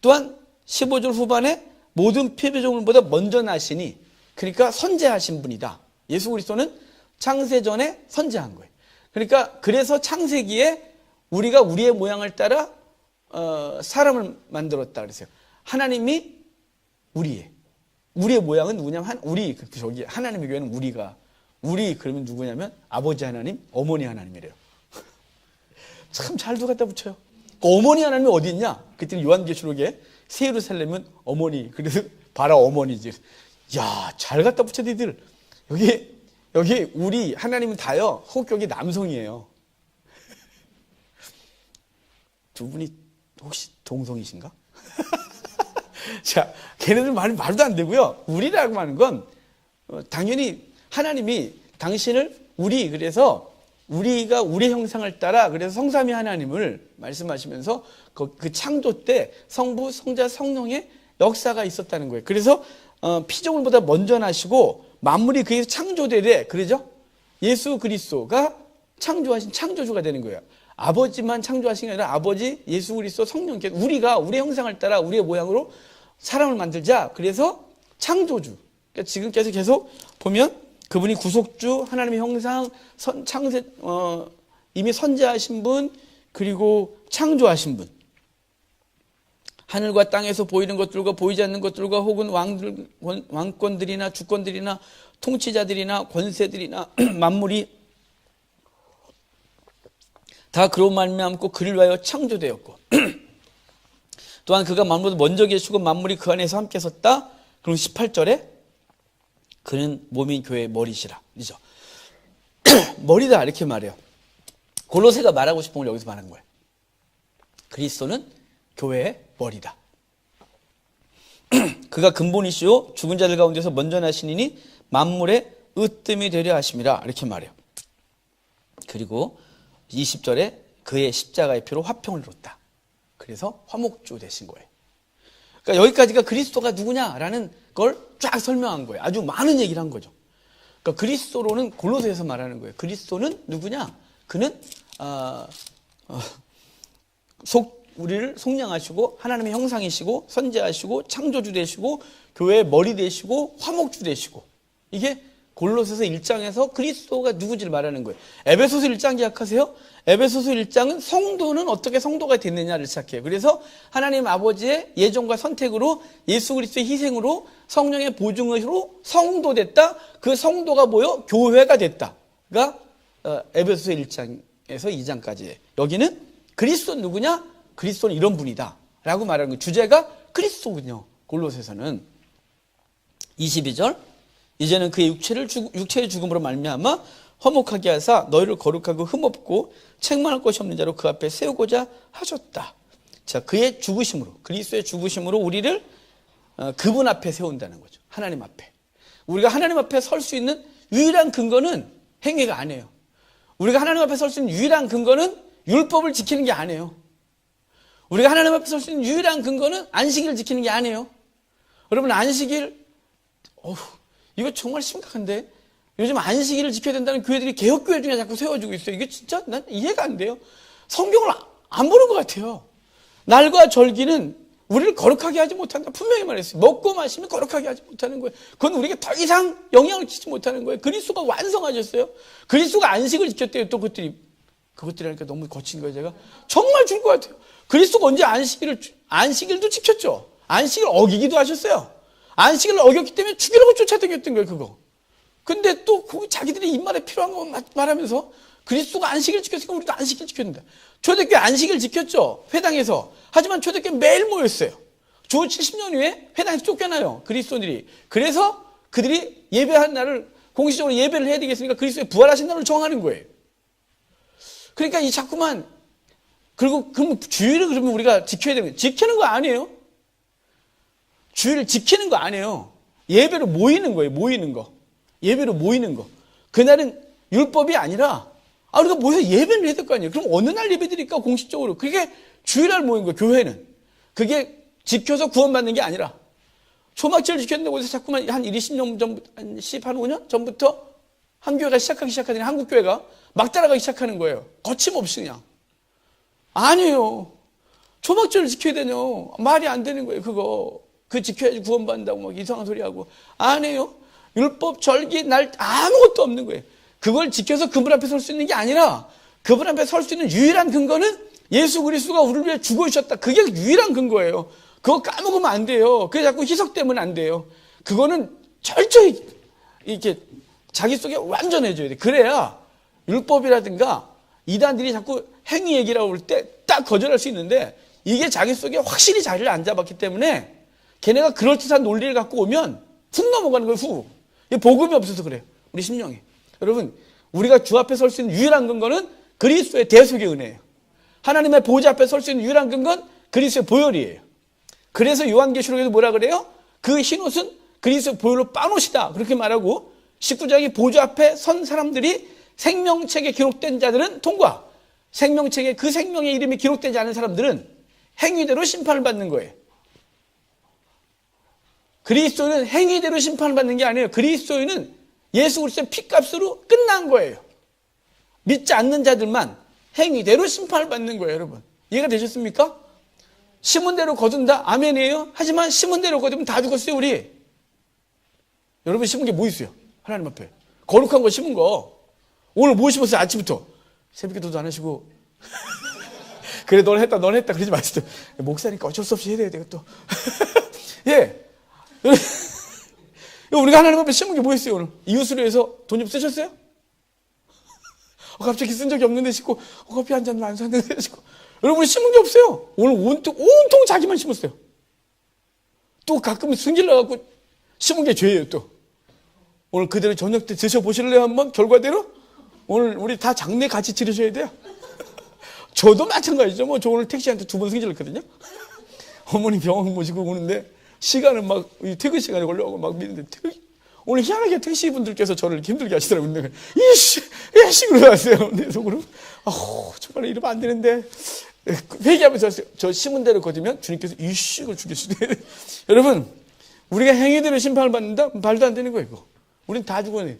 또한 15절 후반에 모든 피조물보다 먼저 나시니 그러니까 선제하신 분이다. 예수 그리스도는 창세 전에 선제한 거예요. 그러니까 그래서 창세기에 우리가 우리의 모양을 따라 사람을 만들었다 그랬어요. 하나님이 우리의 우리의 모양은 누구냐면 우리 저기 하나님의 교회는 우리 그러면 누구냐면 아버지 하나님, 어머니 하나님이래요. 참 잘도 갖다 붙여요. 그 어머니 하나님이 어디 있냐? 그때 요한계시록에 새 예루살렘은 어머니, 그래서 바라 어머니지. 야, 잘 갖다 붙여 니들. 여기 우리 하나님은 다요. 호격이 남성이에요. 두 분이 혹시 동성이신가? 자, 걔네들 말도 안 되고요. 우리라고 하는 건 당연히 하나님이 당신을 그래서 우리가 우리 형상을 따라 그래서 성삼위 하나님을 말씀하시면서 그 창조 때 성부, 성자, 성령의 역사가 있었다는 거예요. 그래서 피조물보다 먼저 나시고 만물이 그에서 창조되되 그러죠? 예수 그리스도가 창조하신 창조주가 되는 거예요. 아버지만 창조하신 게 아니라 아버지, 예수 그리스도, 성령께서 우리가 우리 형상을 따라 우리의 모양으로 사람을 만들자. 그래서 창조주. 그러니까 지금 계속 보면 그분이 구속주, 하나님의 형상, 이미 선지하신 분, 그리고 창조하신 분. 하늘과 땅에서 보이는 것들과 보이지 않는 것들과 혹은 왕권들이나 주권들이나 통치자들이나 권세들이나 만물이 다 그로 말미암고 그를 위하여 창조되었고 또한 그가 만물보다 먼저 계시고 만물이 그 안에서 함께 섰다. 그리고 18절에 그는 몸인 교회의 머리시라. 그죠? 머리다 이렇게 말해요. 골로새가 말하고 싶은 걸 여기서 말하는 거예요. 그리스도는 교회의 머리다. 그가 근본이시요 죽은 자들 가운데서 먼저 나시니니 만물의 으뜸이 되려 하심이라 이렇게 말해요. 그리고 20절에 그의 십자가의 피로 화평을 이뤘다. 그래서 화목주 되신 거예요. 그러니까 여기까지가 그리스도가 누구냐라는 걸 쫙 설명한 거예요. 아주 많은 얘기를 한 거죠. 그러니까 그리스도로는 골로새에서 말하는 거예요. 그리스도는 누구냐? 그는 우리를 속량하시고 하나님의 형상이시고 선지하시고 창조주 되시고 교회의 머리 되시고 화목주 되시고 이게 골로새서 1장에서 그리스도가 누구지를 말하는 거예요. 에베소서 1장 기억하세요? 에베소서 1장은 성도는 어떻게 성도가 됐느냐를 시작해요. 그래서 하나님 아버지의 예정과 선택으로 예수 그리스도의 희생으로 성령의 보증으로 성도 됐다. 그 성도가 뭐요? 교회가 됐다가 에베소서 1장에서 2장까지예요. 여기는 그리스도는 누구냐? 그리스도는 이런 분이다 라고 말하는 거예요. 주제가 그리스도군요. 골로새서는 22절 이제는 그의 육체의 죽음으로 말미암아 화목하게 하사 너희를 거룩하고 흠없고 책망할 것이 없는 자로 그 앞에 세우고자 하셨다. 자, 그의 죽으심으로 그리스도의 죽으심으로 우리를 그분 앞에 세운다는 거죠. 하나님 앞에. 우리가 하나님 앞에 설 수 있는 유일한 근거는 행위가 아니에요. 우리가 하나님 앞에 설 수 있는 유일한 근거는 율법을 지키는 게 아니에요. 우리가 하나님 앞에 설 수 있는 유일한 근거는 안식일을 지키는 게 아니에요. 여러분 안식일 이거 정말 심각한데 요즘 안식일을 지켜야 된다는 교회들이 개혁교회 중에 자꾸 세워지고 있어요. 이게 진짜 난 이해가 안 돼요. 성경을 안 보는 것 같아요. 날과 절기는 우리를 거룩하게 하지 못한다. 분명히 말했어요. 먹고 마시면 거룩하게 하지 못하는 거예요. 그건 우리에게 더 이상 영향을 끼치지 못하는 거예요. 그리스도가 완성하셨어요. 그리스도가 안식을 지켰대요. 또 그것들이 하니까 너무 거친 거예요. 제가 정말 줄 것 같아요. 그리스도가 언제 안식일도 지켰죠. 안식일 어기기도 하셨어요. 안식일을 어겼기 때문에 죽이라고 쫓아다녔던 거예요. 그거. 근데 또 자기들이 입맛에 필요한 거 말하면서 그리스도가 안식일 지켰으니까 우리도 안식일 지켜야 된다. 초대교회 안식일 지켰죠. 회당에서. 하지만 초대교회 매일 모였어요. 주 70년 후에 회당에서 쫓겨나요. 그리스도인들이. 그래서 그들이 예배한 날을 공식적으로 예배를 해야 되겠으니까 그리스도의 부활하신 날을 정하는 거예요. 그러니까 이 자꾸만 그럼 주일을 그러면 우리가 지켜야 되는 거예요. 지키는 거 아니에요. 주일을 지키는 거 아니에요. 예배로 모이는 거예요. 모이는 거. 예배로 모이는 거. 그날은 율법이 아니라 우리가 모여서 예배를 해야 될 거 아니에요. 그럼 어느 날 예배 드릴까 공식적으로. 그게 주일날 모인 거예요. 교회는. 그게 지켜서 구원받는 게 아니라 초막절을 지켰는데 어디서 자꾸만 한 20년 전, 한 5년 전부터 한 교회가 시작하더니 한국 교회가 막 따라가기 시작하는 거예요. 거침없이 그냥. 아니에요. 초막절을 지켜야 되뇨. 말이 안 되는 거예요. 그거. 그 지켜야지 구원받는다고 막 이상한 소리 하고. 아니에요. 율법, 절기, 날 아무것도 없는 거예요. 그걸 지켜서 그분 앞에 설 수 있는 게 아니라 그분 앞에 설 수 있는 유일한 근거는 예수 그리스도가 우리를 위해 죽어주셨다. 그게 유일한 근거예요. 그거 까먹으면 안 돼요. 그게 자꾸 희석되면 안 돼요. 그거는 철저히 이렇게 자기 속에 완전해져야 돼. 그래야 율법이라든가 이단들이 자꾸 행위 얘기라고 할 때 딱 거절할 수 있는데, 이게 자기 속에 확실히 자리를 안 잡았기 때문에 걔네가 그럴듯한 논리를 갖고 오면 훅 넘어가는 거예요. 훅. 이게 복음이 없어서 그래요. 우리 심령에. 여러분, 우리가 주 앞에 설 수 있는 유일한 근거는 그리스도의 대속의 은혜예요. 하나님의 보좌 앞에 설 수 있는 유일한 근거는 그리스도의 보혈이에요. 그래서 요한계시록에도 뭐라 그래요? 그 흰옷은 그리스도의 보혈로 빤옷이다, 그렇게 말하고, 19장이 보좌 앞에 선 사람들이 생명책에 기록된 자들은 통과, 생명책에 그 생명의 이름이 기록되지 않은 사람들은 행위대로 심판을 받는 거예요. 그리스도는 행위대로 심판을 받는 게 아니에요. 그리스도는 예수 그리스도의 피값으로 끝난 거예요. 믿지 않는 자들만 행위대로 심판을 받는 거예요. 여러분, 이해가 되셨습니까? 심은 대로 거둔다? 아멘이에요. 하지만 심은 대로 거두면 다 죽었어요, 우리. 여러분, 심은 게 뭐 있어요? 하나님 앞에 거룩한 거 심은 거. 오늘 뭐 심었어요? 아침부터 새벽기도도 안 하시고 그래, 넌 했다 그러지 마시죠. 목사니까 어쩔 수 없이 해야 돼요 또. 예, 우리가 하나님 앞에 심은 게 뭐 있어요? 오늘 이웃을 위해서 돈 좀 쓰셨어요? 갑자기 쓴 적이 없는데 싶고, 커피 한 잔도 안 샀는데 싶고. 여러분, 심은 게 없어요. 오늘 온통 자기만 심었어요. 또 가끔 승질 나갖고 심은 게 죄예요. 또 오늘 그대로 저녁 때 드셔보실래요? 한번 결과대로? 오늘 우리 다 장례 같이 치르셔야 돼요. 저도 마찬가지죠. 저 오늘 택시한테 2번 승질했거든요. 어머니 병원 모시고 오는데 시간은 막 퇴근 시간에 걸려가고 막 미는데, 오늘 희한하게 택시분들께서 저를 이렇게 힘들게 하시더라고요. 근데 이씨 그러세요. 내 속으로 정말 이러면 안 되는데 회개하면서 저 심은 대로 거두면 주님께서 이씨를 죽이시네. 여러분, 우리가 행위대로 심판을 받는다? 말도 안 되는 거예요. 이거. 우린 다 죽어야.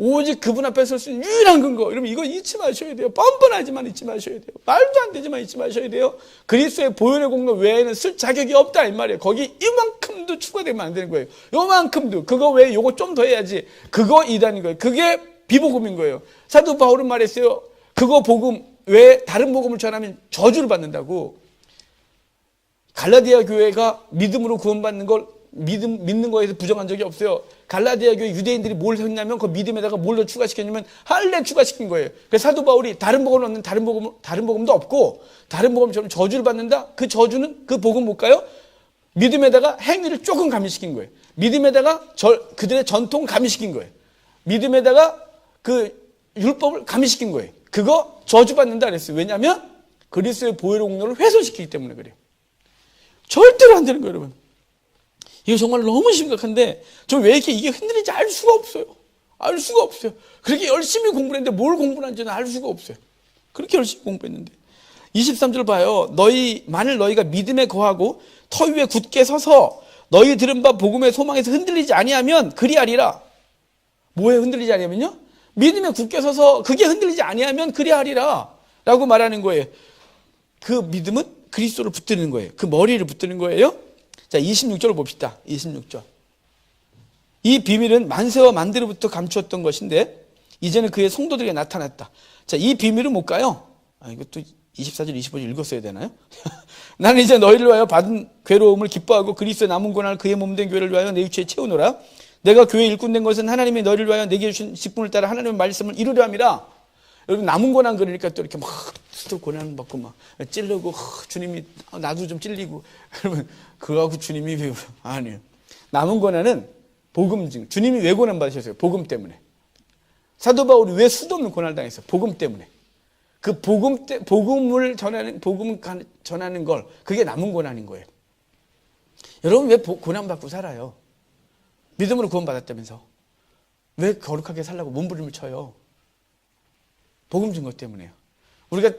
오직 그분 앞에 설 수 있는 유일한 근거. 여러분, 이거 잊지 마셔야 돼요. 뻔뻔하지만 잊지 마셔야 돼요. 말도 안 되지만 잊지 마셔야 돼요. 그리스도의 보혈의 공로 외에는 쓸 자격이 없다, 이 말이에요. 거기 이만큼도 추가되면 안 되는 거예요. 요만큼도. 그거 외에 요거 좀 더 해야지. 그거 이단인 거예요. 그게 비복음인 거예요. 사도 바울은 말했어요. 그거 복음 외에 다른 복음을 전하면 저주를 받는다고. 갈라디아 교회가 믿음으로 구원받는 걸 믿는 거에서 부정한 적이 없어요. 갈라디아 교회 유대인들이 뭘 했냐면 그 믿음에다가 뭘 더 추가시켰냐면 할례 추가시킨 거예요. 그래서 사도 바울이 다른 복음은 없는 다른 복음도 없고, 다른 복음처럼 저주를 받는다? 그 저주는 그 복음 뭘까요? 믿음에다가 행위를 조금 가미시킨 거예요. 믿음에다가 그들의 전통 가미시킨 거예요. 믿음에다가 그 율법을 가미시킨 거예요. 그거 저주받는다 그랬어요. 왜냐하면 그리스도의 보혈의 공로를 훼손시키기 때문에 그래요. 절대로 안 되는 거예요, 여러분. 이거 정말 너무 심각한데, 저 왜 이렇게 이게 흔들리는지 알 수가 없어요. 알 수가 없어요. 그렇게 열심히 공부를 했는데 뭘 공부를 한지는 알 수가 없어요. 그렇게 열심히 공부했는데. 23절 봐요. 만일 너희가 믿음에 거하고 터 위에 굳게 서서 너희 들은 바 복음의 소망에서 흔들리지 아니하면 그리하리라. 뭐에 흔들리지 아니하면요? 믿음에 굳게 서서 그게 흔들리지 아니하면 그리하리라 라고 말하는 거예요. 그 믿음은 그리스도를 붙드는 거예요. 그 머리를 붙드는 거예요. 자, 26절을 봅시다. 26절. 이 비밀은 만세와 만대로부터 감추었던 것인데 이제는 그의 성도들에게 나타났다. 자, 이 비밀은 뭘까요? 이것도 24절, 25절 읽었어야 되나요? 나는 이제 너희를 위하여 받은 괴로움을 기뻐하고 그리스도의 남은 고난을 그의 몸된 교회를 위하여 내 육체에 채우노라. 내가 교회 일꾼 된 것은 하나님이 너희를 위하여 내게 주신 직분을 따라 하나님의 말씀을 이루려 함이라. 여러분, 남은 고난 그러니까 또 이렇게 막 또 고난 받고 막 찔르고, 주님이 나도 좀 찔리고. 여러분, 그거하고 주님이 왜 아니에요. 남은 고난은 복음증. 주님이 왜 고난 받으셨어요? 복음 때문에. 사도 바울이 왜 수도 없는 고난을 당했어요? 복음 때문에. 그 복음을 전하는 걸, 그게 남은 고난인 거예요. 여러분, 왜 고난 받고 살아요? 믿음으로 구원받았다면서. 왜 거룩하게 살라고 몸부림을 쳐요? 복음 증거 때문에요. 우리가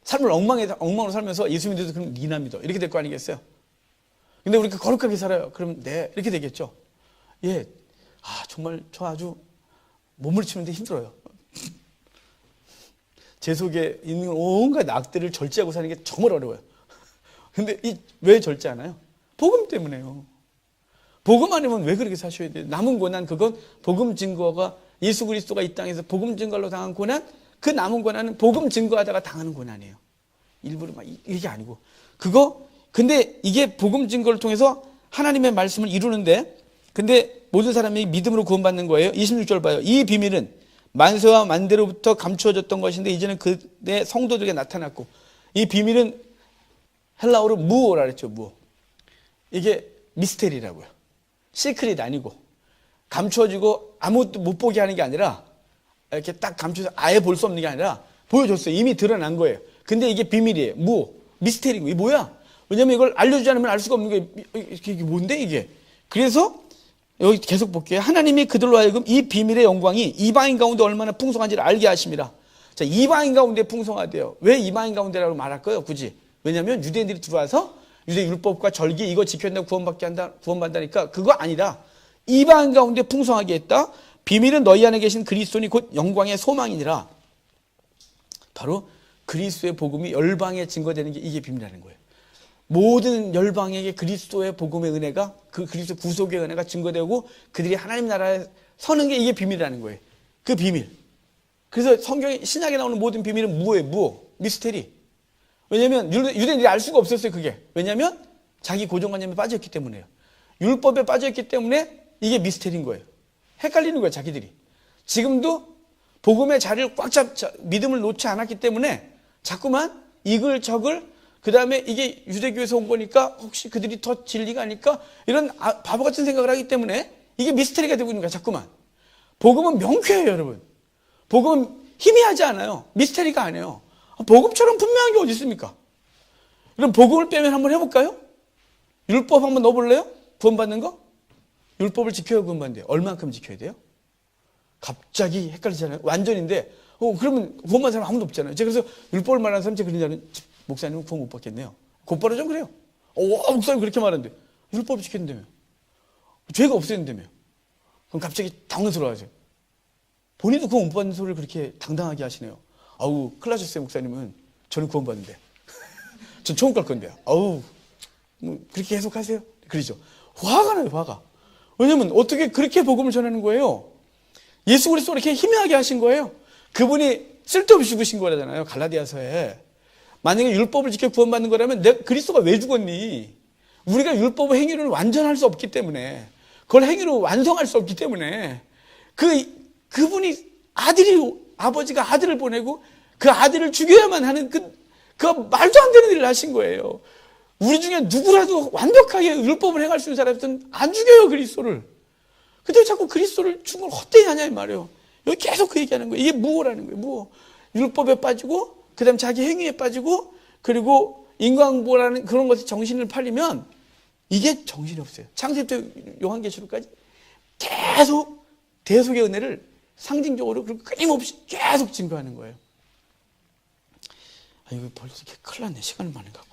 삶을 엉망으로 살면서 예수 믿어도 그럼 니나 믿어. 이렇게 될 거 아니겠어요? 근데 우리가 거룩하게 살아요. 그럼 네. 이렇게 되겠죠? 예. 정말 저 아주 몸을 치는데 힘들어요. 제 속에 있는 온갖 악들을 절제하고 사는 게 정말 어려워요. 근데 왜 절제하나요? 복음 때문에요. 복음 아니면 왜 그렇게 사셔야 돼요? 남은 고난, 그건 복음 증거가, 예수 그리스도가 이 땅에서 복음 증거로 당한 고난, 그 남은 고난은 복음 증거하다가 당하는 고난이에요. 일부러 막 이게 아니고. 근데 이게 복음 증거를 통해서 하나님의 말씀을 이루는데, 근데 모든 사람이 믿음으로 구원받는 거예요. 26절 봐요. 이 비밀은 만세와 만대로부터 감추어졌던 것인데 이제는 그의 성도들에게 나타났고, 이 비밀은 헬라어로 무오라 그랬죠. 무오. 이게 미스테리라고요. 시크릿 아니고 감추어지고 아무것도 못 보게 하는 게 아니라 이렇게 딱 감춰서 아예 볼 수 없는 게 아니라 보여줬어요. 이미 드러난 거예요. 근데 이게 비밀이에요. 무오. 미스테리고. 이게 뭐야? 왜냐면 이걸 알려주지 않으면 알 수가 없는 게 이게 뭔데 이게? 그래서 여기 계속 볼게요. 하나님이 그들로 하여금 이 비밀의 영광이 이방인 가운데 얼마나 풍성한지를 알게 하십니다. 자, 이방인 가운데 풍성하대요. 왜 이방인 가운데라고 말할까요? 굳이. 왜냐면 유대인들이 들어와서 유대 율법과 절기 이거 지켜야 구원받다니까 그거 아니다. 이방인 가운데 풍성하게 했다. 비밀은 너희 안에 계신 그리스도니 곧 영광의 소망이니라. 바로 그리스도의 복음이 열방에 증거되는 게 이게 비밀이라는 거예요. 모든 열방에게 그리스도의 복음의 은혜가, 그 그리스도 구속의 은혜가 증거되고 그들이 하나님 나라에 서는 게 이게 비밀이라는 거예요. 그 비밀. 그래서 성경에 신약에 나오는 모든 비밀은 무오예요. 무오. 미스테리. 왜냐하면 유대인들이 알 수가 없었어요. 그게. 왜냐하면 자기 고정관념에 빠져있기 때문에요. 율법에 빠져있기 때문에 이게 미스테리인 거예요. 헷갈리는 거예요. 자기들이. 지금도 복음의 자리를 꽉 믿음을 놓지 않았기 때문에 자꾸만 이글저글 그 다음에 이게 유대교에서 온 거니까 혹시 그들이 더 진리가 아닐까? 이런 바보 같은 생각을 하기 때문에 이게 미스터리가 되고 있는 거야, 자꾸만. 복음은 명쾌해요, 여러분. 복음은 희미하지 않아요. 미스터리가 아니에요. 복음처럼 분명한 게 어디 있습니까? 그럼 복음을 빼면 한번 해볼까요? 율법 한번 넣어볼래요? 구원받는 거? 율법을 지켜야 구원받는데요. 얼만큼 지켜야 돼요? 갑자기 헷갈리잖아요. 완전인데, 그러면 구원받는 사람 아무도 없잖아요. 제가 그래서 율법을 말하는 사람 제가 그런 줄 아는 목사님은 구원 못 받겠네요. 곧바로 좀 그래요. 목사님 그렇게 말하는데 율법을 지켰는데며 죄가 없었는데며 그럼 갑자기 당황스러워하죠. 본인도 구원 못 받는 소리를 그렇게 당당하게 하시네요. 아우 큰일 나셨어요. 목사님은 저는 구원 받는데 전 처음 갈 건데요. 아우 뭐 그렇게 계속 하세요. 그러죠. 화가 나요. 화가. 왜냐면 어떻게 그렇게 복음을 전하는 거예요. 예수 그리스도를 이렇게 희미하게 하신 거예요. 그분이 쓸데없이 죽으신 거라잖아요. 갈라디아서에. 만약에 율법을 지켜 구원받는 거라면 그리스도가 왜 죽었니? 우리가 율법의 행위를 완전할 수 없기 때문에 그걸 행위로 완성할 수 없기 때문에 그분이 아버지가 아들을 보내고 그 아들을 죽여야만 하는 그 말도 안 되는 일을 하신 거예요. 우리 중에 누구라도 완벽하게 율법을 행할 수 있는 사람들은 안 죽여요, 그리스도를. 근데 자꾸 그리스도를 죽은 걸 헛되이 하냐 이 말이에요. 여기 계속 그 얘기하는 거예요. 이게 무오라는 거예요. 무오. 율법에 빠지고 그 다음 자기 행위에 빠지고 그리고 인과응보라는 그런 것에 정신을 팔리면 이게 정신이 없어요. 창세부터 요한계시록까지 계속 대속의 은혜를 상징적으로 그리고 끊임없이 계속 증거하는 거예요. 이거 벌써 이렇게 큰일 났네. 시간을 많이 가고.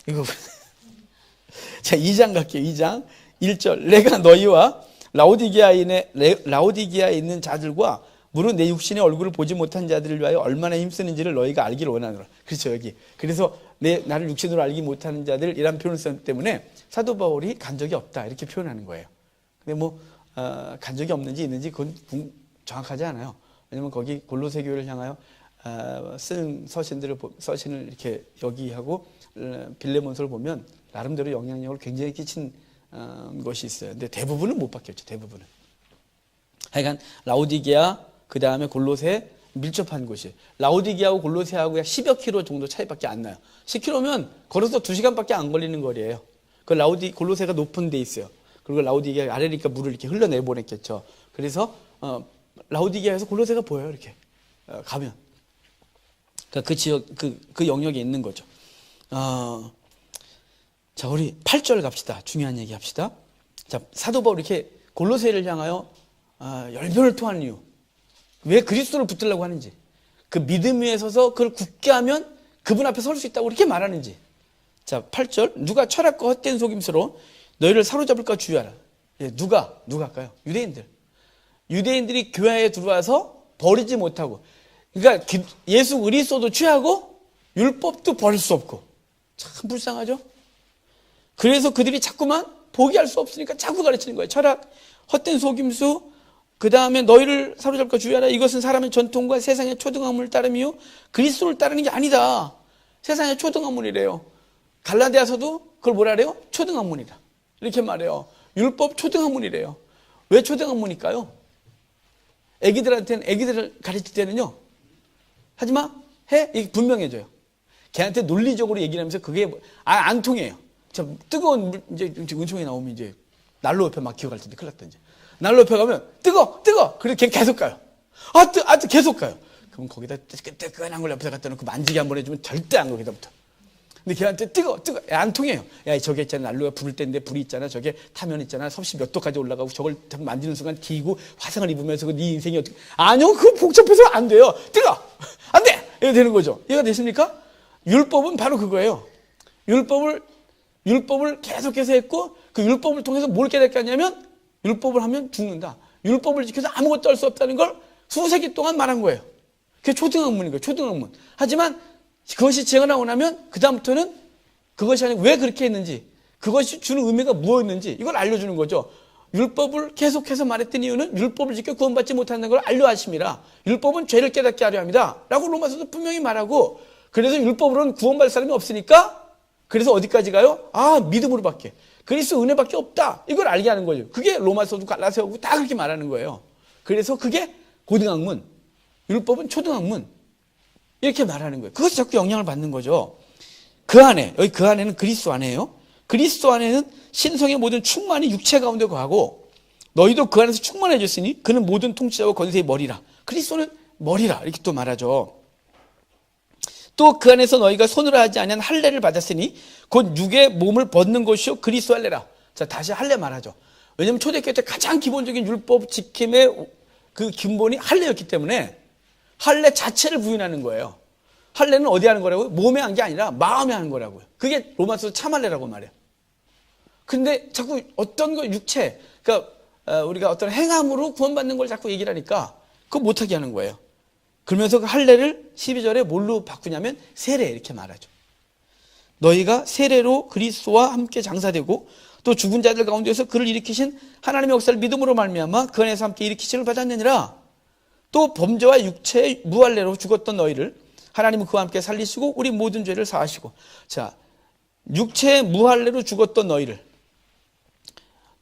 이거. 자, 2장 갈게요. 2장 1절. 내가 너희와 라오디게아에 있는 자들과 무릇 내 육신의 얼굴을 보지 못한 자들을 위하여 얼마나 힘쓰는지를 너희가 알기를 원하노라. 그렇죠, 여기. 그래서 나를 육신으로 알기 못하는 자들이란 표현을 썼기 때문에 사도 바울이 간 적이 없다 이렇게 표현하는 거예요. 근데 간 적이 없는지 있는지 그건 정확하지 않아요. 왜냐면 거기 골로새 교회를 향하여 쓴 서신을 이렇게 여기하고 빌레몬서를 보면 나름대로 영향력을 굉장히 끼친 것이 있어요. 근데 대부분은 못 바뀌었죠. 대부분은. 하여간 라오디게아 그 다음에 골로새 밀접한 곳이. 라오디게아하고 골로새하고 약 10여 킬로 정도 차이밖에 안 나요. 10킬로면 걸어서 2시간밖에 안 걸리는 거리예요. 그 골로새가 높은 데 있어요. 그리고 라오디게아 아래니까 물을 이렇게 흘러내보냈겠죠. 그래서 라오디게아에서 골로새가 보여요. 이렇게 가면. 그러니까 그 지역 그 영역에 있는 거죠. 자, 우리 8절 갑시다. 중요한 얘기 합시다. 자, 사도 바울이 이렇게 골로새를 향하여 열변을 토하는 이유. 왜 그리스도를 붙들려고 하는지. 그 믿음 위에 서서 그걸 굳게 하면 그분 앞에 설 수 있다고 이렇게 말하는지. 자, 8절. 누가 철학과 헛된 속임수로 너희를 사로잡을까 주의하라. 누가 할까요? 유대인들이 교회에 들어와서 버리지 못하고. 그러니까 예수 그리스도도 취하고 율법도 버릴 수 없고. 참 불쌍하죠? 그래서 그들이 자꾸만 포기할 수 없으니까 자꾸 가르치는 거예요. 철학, 헛된 속임수, 그 다음에 너희를 사로잡을까 주의하라. 이것은 사람의 전통과 세상의 초등학문을 따름이요 그리스도를 따르는 게 아니다. 세상의 초등학문이래요. 갈라디아서도 그걸 뭐라 그래요? 초등학문이다. 이렇게 말해요. 율법 초등학문이래요. 왜 초등학문일까요? 애기들을 가르칠 때는요, 하지마, 해? 이게 분명해져요. 걔한테 논리적으로 얘기를 하면서 그게, 안 통해요. 뜨거운 물, 이제 은총이 나오면 이제 난로 옆에 막 기어갈 텐데, 큰일 났다, 이제. 난로 옆에 가면, 뜨거! 그래서 걔 계속 가요. 계속 가요. 그럼 거기다 뜨끈한 걸 옆에다 갖다 놓고 만지게 한번 해주면 절대 안 거기다부터. 근데 걔한테 뜨거! 안 통해요. 야, 저게 있잖아. 난로가 부를 때인데 불이 있잖아. 저게 타면 있잖아. 섭씨 몇 도까지 올라가고 저걸 만지는 순간 기고 화상을 입으면서 네 인생이 어떻게. 아니요. 그거 복잡해서 안 돼요. 뜨거! 안 돼! 이거 되는 거죠. 이해가 되십니까? 율법은 바로 그거예요. 율법을 계속해서 했고 그 율법을 통해서 뭘 깨닫겠냐면 율법을 하면 죽는다. 율법을 지켜서 아무것도 할 수 없다는 걸 수세기 동안 말한 거예요. 그게 초등학문인 거예요. 초등학문. 하지만 그것이 지어나고 나면 그다음부터는 그것이 아니고 왜 그렇게 했는지 그것이 주는 의미가 무엇였는지 이걸 알려주는 거죠. 율법을 계속해서 말했던 이유는 율법을 지켜 구원받지 못한다는 걸 알려 하심이라. 율법은 죄를 깨닫게 하려 합니다. 라고 로마서도 분명히 말하고 그래서 율법으로는 구원받을 사람이 없으니까 그래서 어디까지 가요? 믿음으로밖에. 그리스도 은혜밖에 없다. 이걸 알게 하는 거죠. 그게 로마서도 갈라디아서도 다 그렇게 말하는 거예요. 그래서 그게 고등학문, 율법은 초등학문. 이렇게 말하는 거예요. 그것이 자꾸 영향을 받는 거죠. 여기 그 안에는 그리스도 안에요. 그리스도 안에는 신성의 모든 충만이 육체 가운데 거하고 너희도 그 안에서 충만해졌으니 그는 모든 통치자와 권세의 머리라. 그리스도는 머리라. 이렇게 또 말하죠. 또 그 안에서 너희가 손으로 하지 아니한 할례를 받았으니 곧 육의 몸을 벗는 것이요 그리스도 할례라. 자, 다시 할례 말하죠. 왜냐하면 초대교회 때 가장 기본적인 율법 지킴의 그 근본이 할례였기 때문에 할례 자체를 부인하는 거예요. 할례는 어디 하는 거라고요? 몸에 한 게 아니라 마음에 하는 거라고요. 그게 로마서 참할례라고 말해요. 근데 자꾸 어떤 거 육체, 그러니까 우리가 어떤 행함으로 구원받는 걸 자꾸 얘기를 하니까 그거 못하게 하는 거예요. 그러면서 그 할례를 12절에 뭘로 바꾸냐면 세례 이렇게 말하죠. 너희가 세례로 그리스도와 함께 장사되고 또 죽은 자들 가운데서 그를 일으키신 하나님의 역사를 믿음으로 말미암아 그 안에서 함께 일으키심을 받았느니라. 또 범죄와 육체의 무할례로 죽었던 너희를 하나님은 그와 함께 살리시고 우리 모든 죄를 사하시고. 자, 육체의 무할례로 죽었던 너희를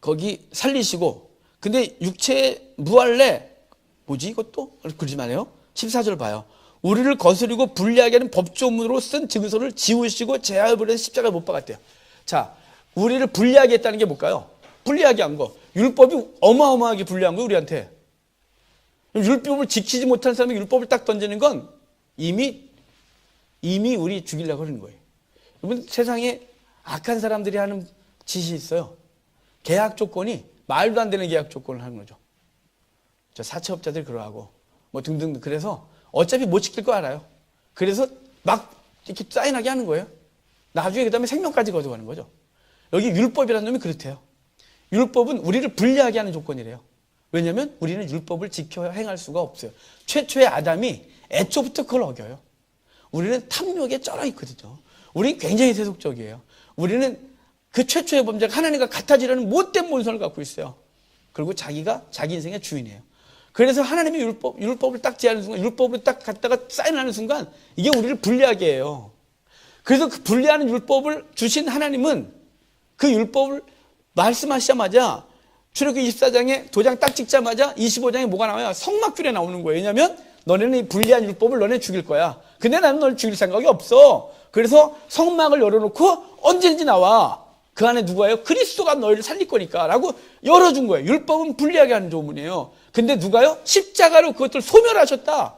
거기 살리시고. 근데 육체의 무할례 뭐지 이것도? 그러지 말아요. 14절 봐요. 우리를 거스리고 불리하게 하는 법조문으로 쓴 증서를 지우시고 제하여 버려서 십자가에 못 박았대요. 자, 우리를 불리하게 했다는 게 뭘까요? 불리하게 한 거. 율법이 어마어마하게 불리한 거예요, 우리한테. 율법을 지키지 못한 사람이 율법을 딱 던지는 건 이미 우리 죽이려고 하는 거예요. 여러분, 세상에 악한 사람들이 하는 짓이 있어요. 계약 조건이 말도 안 되는 계약 조건을 하는 거죠. 저 사채업자들이 그러하고 뭐 등등. 그래서 어차피 못 지킬 거 알아요. 그래서 막 이렇게 사인하게 하는 거예요. 나중에 그 다음에 생명까지 거둬가는 거죠. 여기 율법이라는 놈이 그렇대요. 율법은 우리를 불리하게 하는 조건이래요. 왜냐하면 우리는 율법을 지켜 행할 수가 없어요. 최초의 아담이 애초부터 그걸 어겨요. 우리는 탐욕에 쩔어 있거든요. 우리는 굉장히 세속적이에요. 우리는 그 최초의 범죄가 하나님과 같아지려는 못된 본성을 갖고 있어요. 그리고 자기가 자기 인생의 주인이에요. 그래서 하나님의 율법을 딱 제하는 순간, 율법을 딱 갖다가 사인하는 순간 이게 우리를 불리하게 해요. 그래서 그 불리하는 율법을 주신 하나님은 그 율법을 말씀하시자마자 출애굽기 24장에 도장 딱 찍자마자 25장에 뭐가 나와요? 성막줄에 나오는 거예요. 왜냐하면 너네는 이 불리한 율법을 너네 죽일 거야. 근데 나는 널 죽일 생각이 없어. 그래서 성막을 열어놓고 언제든지 나와. 그 안에 누가요? 그리스도가 너희를 살릴 거니까 라고 열어준 거예요. 율법은 불리하게 하는 조문이에요. 근데 누가요? 십자가로 그것들 소멸하셨다.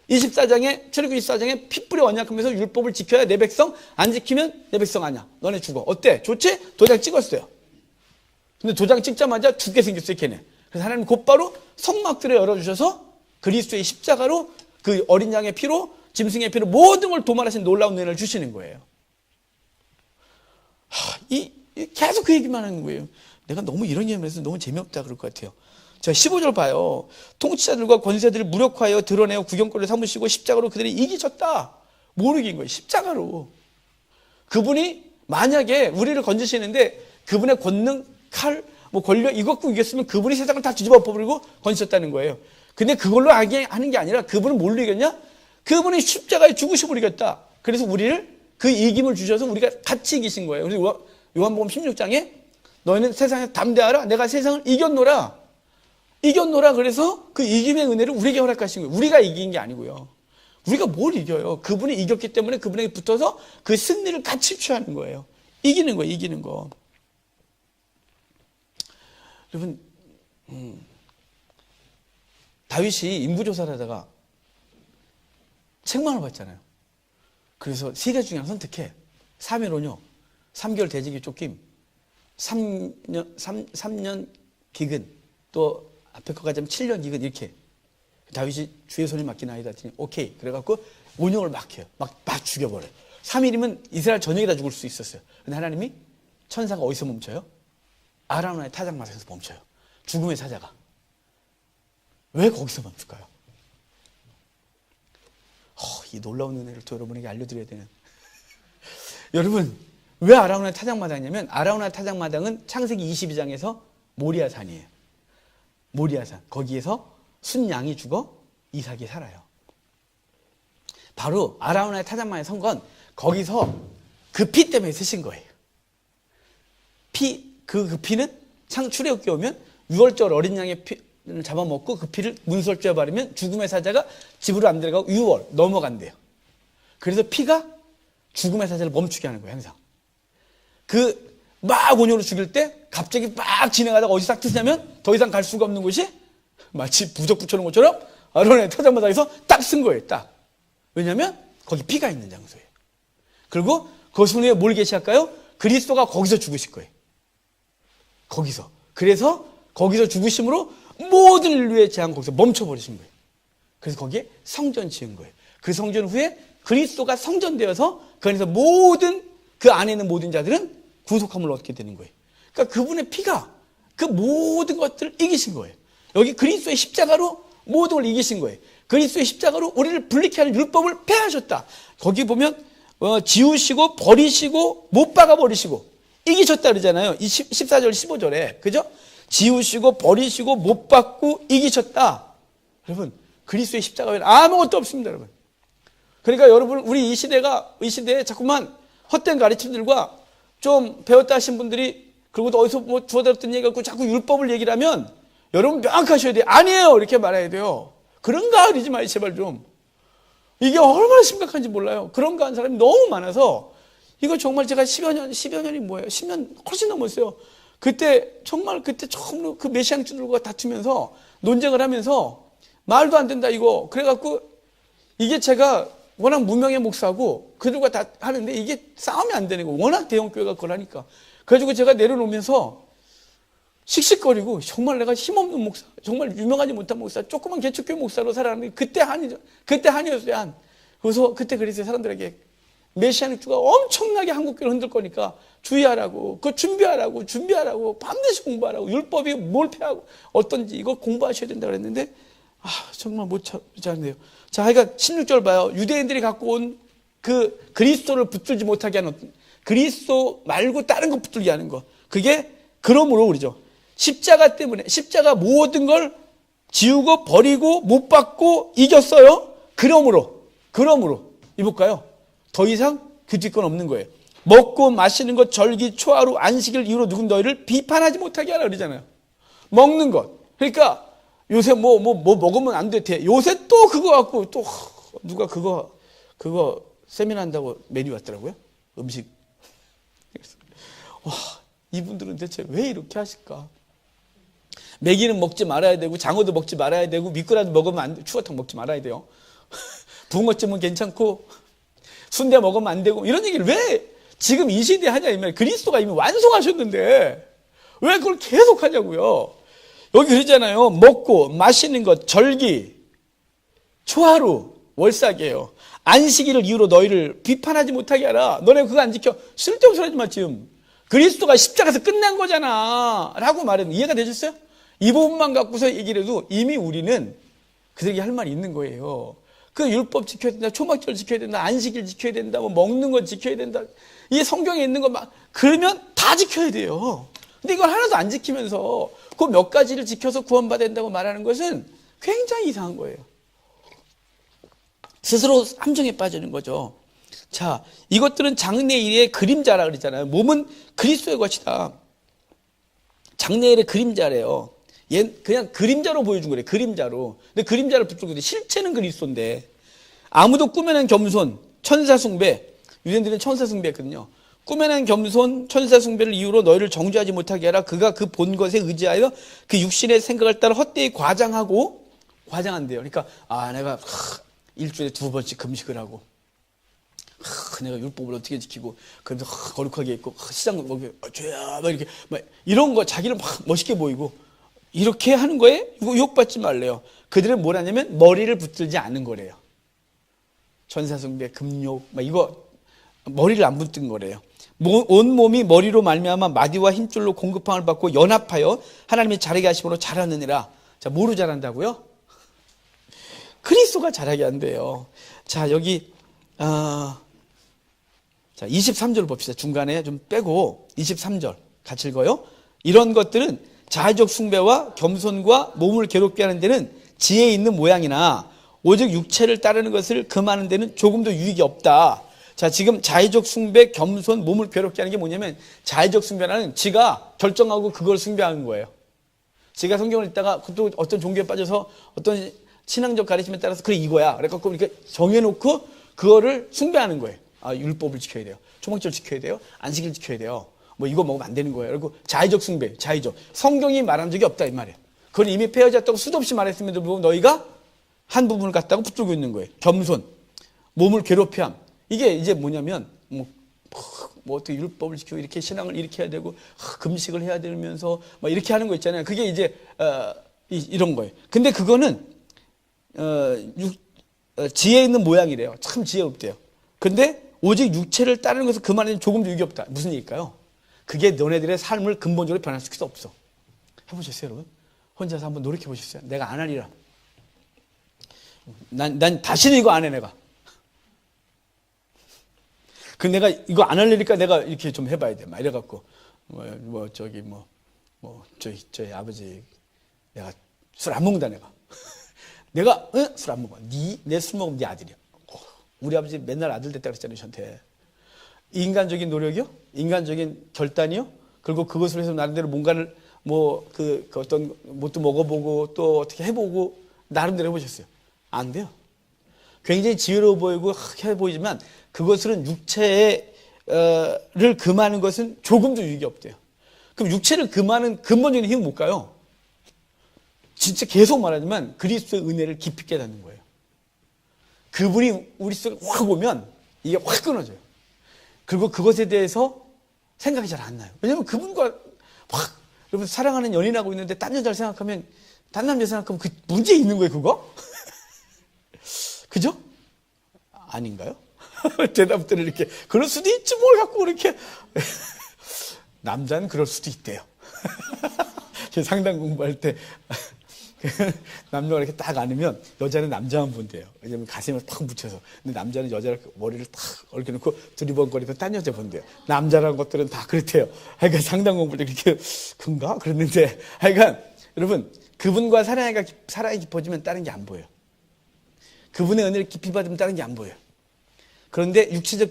24장에 출애굽기 24장에 피 뿌려 언약하면서 율법을 지켜야 내 백성, 안 지키면 내 백성 아니야. 너네 죽어. 어때? 좋지? 도장 찍었어요. 근데 도장 찍자마자 죽게 생겼어요, 걔네. 그래서 하나님 곧바로 성막들을 열어주셔서 그리스도의 십자가로 그 어린 양의 피로, 짐승의 피로 모든 걸 도말하신 놀라운 은혜를 주시는 거예요. 계속 그 얘기만 하는 거예요. 내가 너무 이런 얘기하면서 너무 재미없다 그럴 것 같아요. 자, 15절 봐요. 통치자들과 권세들을 무력화하여 드러내어 구경거리를 삼으시고 십자가로 그들이 이기셨다. 뭘 이긴 거예요? 십자가로. 그분이 만약에 우리를 건지시는데 그분의 권능, 칼, 뭐 권력 이거 갖고 이겼으면 그분이 세상을 다 뒤집어 엎어버리고 건지셨다는 거예요. 근데 그걸로 하는 게 아니라 그분은 뭘로 이겼냐? 그분이 십자가에 죽으시고 이겼다. 그래서 우리를 그 이김을 주셔서 우리가 같이 이기신 거예요. 그래서 요한복음 16장에 너희는 세상에 담대하라. 내가 세상을 이겼노라. 이겼노라. 그래서 그 이김의 은혜를 우리에게 허락하신 거예요. 우리가 이긴 게 아니고요. 우리가 뭘 이겨요? 그분이 이겼기 때문에 그분에게 붙어서 그 승리를 같이 취하는 거예요. 이기는 거예요. 이기는 거. 여러분, 다윗이 인구조사를 하다가 책망을 받잖아요. 그래서 세 가지 중에 하나 선택해. 사면오뇨, 3개월 대직에 쫓김, 3년 기근, 또 앞에 거까지 하면 7년 기근, 이렇게. 다윗이 주의 손에 맡기나이다 했더니 오케이. 그래갖고 온영을 막 해요. 막 죽여버려요. 3일이면 이스라엘 전역이 다 죽을 수 있었어요. 근데 하나님이 천사가 어디서 멈춰요? 아라노나의 타작마당에서 멈춰요. 죽음의 사자가. 왜 거기서 멈출까요? 이 놀라운 은혜를 또 여러분에게 알려드려야 되는. 여러분, 왜 아라우나의 타작마당이냐면 아라우나의 타작마당은 창세기 22장에서 모리아산이에요. 모리아산. 거기에서 순양이 죽어 이삭이 살아요. 바로 아라우나의 타작마당에 선 건 거기서 그 피 때문에 쓰신 거예요. 그 피는 출애굽기 오면 6월절 어린 양의 피를 잡아먹고 그 피를 문설주에 바르면 죽음의 사자가 집으로 안 들어가고 6월 넘어간대요. 그래서 피가 죽음의 사자를 멈추게 하는 거예요. 항상. 막 온유로 죽일 때 갑자기 막 진행하다가 어디 싹 트냐면 더 이상 갈 수가 없는 곳이 마치 부적 붙여놓은 것처럼 아론의 타작마당에서 딱 쓴 거예요. 딱. 왜냐하면 거기 피가 있는 장소예요. 그리고 그 순위에 뭘 계시할까요? 그리스도가 거기서 죽으실 거예요. 거기서. 그래서 거기서 죽으심으로 모든 인류의 재앙 거기서 멈춰버리신 거예요. 그래서 거기에 성전 지은 거예요. 그 성전 후에 그리스도가 성전되어서 그 안에서 그 안에 있는 모든 자들은 구속함을 얻게 되는 거예요. 그러니까 그분의 피가 그 모든 것들을 이기신 거예요. 여기 그리스도의 십자가로 모든 걸 이기신 거예요. 그리스도의 십자가로 우리를 불리게 하는 율법을 폐하셨다. 거기 보면 지우시고 버리시고 못 박아 버리시고 이기셨다 그러잖아요. 14절 15절에. 그죠? 지우시고 버리시고 못 박고 이기셨다. 여러분, 그리스도의 십자가 외에는 아무것도 없습니다, 여러분. 그러니까 여러분, 우리 이 시대에 자꾸만 헛된 가르침들과 좀 배웠다 하신 분들이 그리고 또 어디서 뭐 주워 들었던 얘기 갖고 자꾸 율법을 얘기를 하면 여러분 명확하셔야 돼요. 아니에요. 이렇게 말해야 돼요. 그런가 그러지 마요. 제발 좀. 이게 얼마나 심각한지 몰라요. 그런가 하는 사람이 너무 많아서 이거 정말 제가 10여 년이 뭐예요? 10년 훨씬 넘었어요. 그때 처음으로 그 메시안주들과 다투면서 논쟁을 하면서 말도 안 된다 이거. 그래갖고 이게 제가 워낙 무명의 목사고 그들과 다 하는데 이게 싸움이 안 되는 거예요. 워낙 대형교회가 그걸 하니까. 그래가지고 제가 내려놓으면서 씩씩거리고 정말 내가 힘없는 목사, 정말 유명하지 못한 목사, 조그만 개척교회 목사로 살아왔는데 그때 한이었어요, 한. 그래서 그때 그랬어요, 사람들에게. 메시아닉 주가 엄청나게 한국교회를 흔들 거니까 주의하라고, 그거 준비하라고, 반드시 공부하라고, 율법이 뭘 폐하고, 어떤지 이거 공부하셔야 된다 그랬는데, 정말 못 찾는데요. 자, 하여간 16절 봐요. 유대인들이 갖고 온 그 그리스도를 붙들지 못하게 하는, 그리스도 말고 다른 거 붙들게 하는 거. 그게 그러므로 우리죠. 십자가 때문에, 십자가 모든 걸 지우고 버리고 못 받고 이겼어요. 그러므로 이볼까요? 더 이상 규칙 건 없는 거예요. 먹고 마시는 것, 절기, 초하루, 안식일 이후로 누군 너희를 비판하지 못하게 하라 그러잖아요. 먹는 것. 그러니까 요새 뭐 먹으면 안 돼. 요새 또 그거 갖고 또 누가 그거 세미나 한다고 메뉴 왔더라고요. 음식. 와, 이분들은 대체 왜 이렇게 하실까? 메기는 먹지 말아야 되고 장어도 먹지 말아야 되고 미꾸라지 먹으면 안 돼. 추어탕 먹지 말아야 돼요. 붕어찜은 괜찮고 순대 먹으면 안 되고 이런 얘기를 왜 지금 이 시대에 하냐 이면 그리스도가 이미 완성하셨는데 왜 그걸 계속 하냐고요. 여기 그러잖아요. 먹고 마시는 것, 절기, 초하루, 월삭이에요. 안식일을 이유로 너희를 비판하지 못하게 하라. 너네 그거 안 지켜. 쓸데없는 소리 하지 마 지금. 그리스도가 십자가에서 끝난 거잖아 라고 말해도 이해가 되셨어요? 이 부분만 갖고서 얘기를 해도 이미 우리는 그들에게 할 말이 있는 거예요. 그 율법 지켜야 된다, 초막절 지켜야 된다, 안식일 지켜야 된다, 뭐 먹는 거 지켜야 된다. 이게 성경에 있는 거 막 그러면 다 지켜야 돼요. 근데 이걸 하나도 안 지키면서 그 몇 가지를 지켜서 구원받아야 된다고 말하는 것은 굉장히 이상한 거예요. 스스로 함정에 빠지는 거죠. 자, 이것들은 장래일의 그림자라 그러잖아요. 몸은 그리스도의 것이다. 장래일의 그림자래요. 얘 그냥 그림자로 보여준 거래. 그림자로. 근데 그림자를 붙들고 있는데 실체는 그리스도인데 아무도 꾸며낸 겸손, 천사 숭배. 유대인들은 천사 숭배했거든요. 꾸며낸 겸손, 천사 숭배를 이유로 너희를 정죄하지 못하게 하라. 그가 그 본 것에 의지하여 그 육신의 생각을 따라 헛되이 과장한대요. 그러니까 내가 일주일에 2번씩 금식을 하고 내가 율법을 어떻게 지키고 그래서 거룩하게 있고 시장 죄야 막 이렇게 막 이런 거 자기를 막 멋있게 보이고 이렇게 하는 거에 이거 유혹받지 말래요. 그들은 뭘 하냐면 머리를 붙들지 않는 거래요. 천사숭배, 금욕 막 이거 머리를 안 붙든 거래요. 온 몸이 머리로 말미암아 마디와 힘줄로 공급함을 받고 연합하여 하나님의 자라게 하심으로 자라느니라. 자, 뭐로 자란다고요? 그리스도가 자라게 한대요. 자, 여기 자, 23절 봅시다. 중간에 좀 빼고 23절 같이 읽어요. 이런 것들은 자의적 숭배와 겸손과 몸을 괴롭게 하는 데는 지혜 있는 모양이나 오직 육체를 따르는 것을 금하는 데는 조금도 유익이 없다. 자, 지금 자의적 숭배, 겸손, 몸을 괴롭게 하는 게 뭐냐면 자의적 숭배라는 지가 결정하고 그걸 숭배하는 거예요. 지가 성경을 읽다가 또 어떤 종교에 빠져서 어떤 신앙적 가르침에 따라서 그래 이거야. 그래갖고 이렇게 정해놓고 그거를 숭배하는 거예요. 율법을 지켜야 돼요. 초막절 지켜야 돼요. 안식일 지켜야 돼요. 뭐 이거 먹으면 안 되는 거예요. 그리고 자의적 숭배, 자의적. 성경이 말한 적이 없다 이 말이에요. 그걸 이미 폐허졌다고 수도 없이 말했음에도 불구하고 너희가 한 부분을 갖다가 붙들고 있는 거예요. 겸손, 몸을 괴롭힘. 이게 이제 뭐냐면 뭐 어떻게 율법을 지키고 이렇게 신앙을 이렇게 해야 되고 금식을 해야 되면서 막 이렇게 하는 거 있잖아요. 그게 이제 이런 거예요. 근데 그거는 지혜 있는 모양이래요. 참 지혜롭대요. 근데 오직 육체를 따르는 것은 그 말에는 조금도 유익이 없다. 무슨 얘기일까요? 그게 너네들의 삶을 근본적으로 변화시킬 수 없어. 해보셨어요, 여러분? 혼자서 한번 노력해 보셨어요? 내가 안 하리라. 난 다시는 이거 안 해, 내가. 그 내가 이거 안 하려니까 내가 이렇게 좀 해봐야 돼. 막 이래갖고, 저희 아버지, 내가 술 안 먹는다, 내가. 내가, 술 안 먹어. 내 술 먹으면 네 아들이야. 우리 아버지 맨날 아들 됐다 그랬잖아요, 저한테. 인간적인 노력이요? 인간적인 결단이요? 그리고 그것을 해서 나름대로 뭔가를 어떤 뭣도 먹어보고 또 어떻게 해보고 나름대로 해보셨어요? 안 돼요. 굉장히 지혜로워 보이고 해 보이지만 그것은 육체를 금하는 것은 조금도 유익이 없대요. 그럼 육체를 금하는 근본적인 힘은 뭘까요? 진짜 계속 말하지만 그리스도의 은혜를 깊이 깨닫는 거예요. 그분이 우리 속에 확 오면 이게 확 끊어져요. 그리고 그것에 대해서 생각이 잘 안 나요. 왜냐하면 그분과 여러분 사랑하는 연인하고 있는데 딴 여자를 생각하면 딴 남자 생각하면 그 문제 있는 거예요, 그거? 그죠? 아닌가요? 대답들을 이렇게 그럴 수도 있지 뭘 갖고 그렇게 남자는 그럴 수도 있대요. 제 상담 공부할 때 남자가 이렇게 딱 안으면 여자는 남자만 본대요. 왜냐면 가슴을 팍 묻혀서. 근데 남자는 여자를 머리를 탁 얽혀놓고 두리번거리서 딴 여자 본대요. 남자라는 것들은 다 그렇대요. 하여간 상담 공부할 때 그렇게 그런가? 그랬는데 하여간 여러분 그분과 사랑이 깊어지면 다른 게 안 보여요. 그분의 은혜를 깊이 받으면 다른 게 안 보여요. 그런데 육체적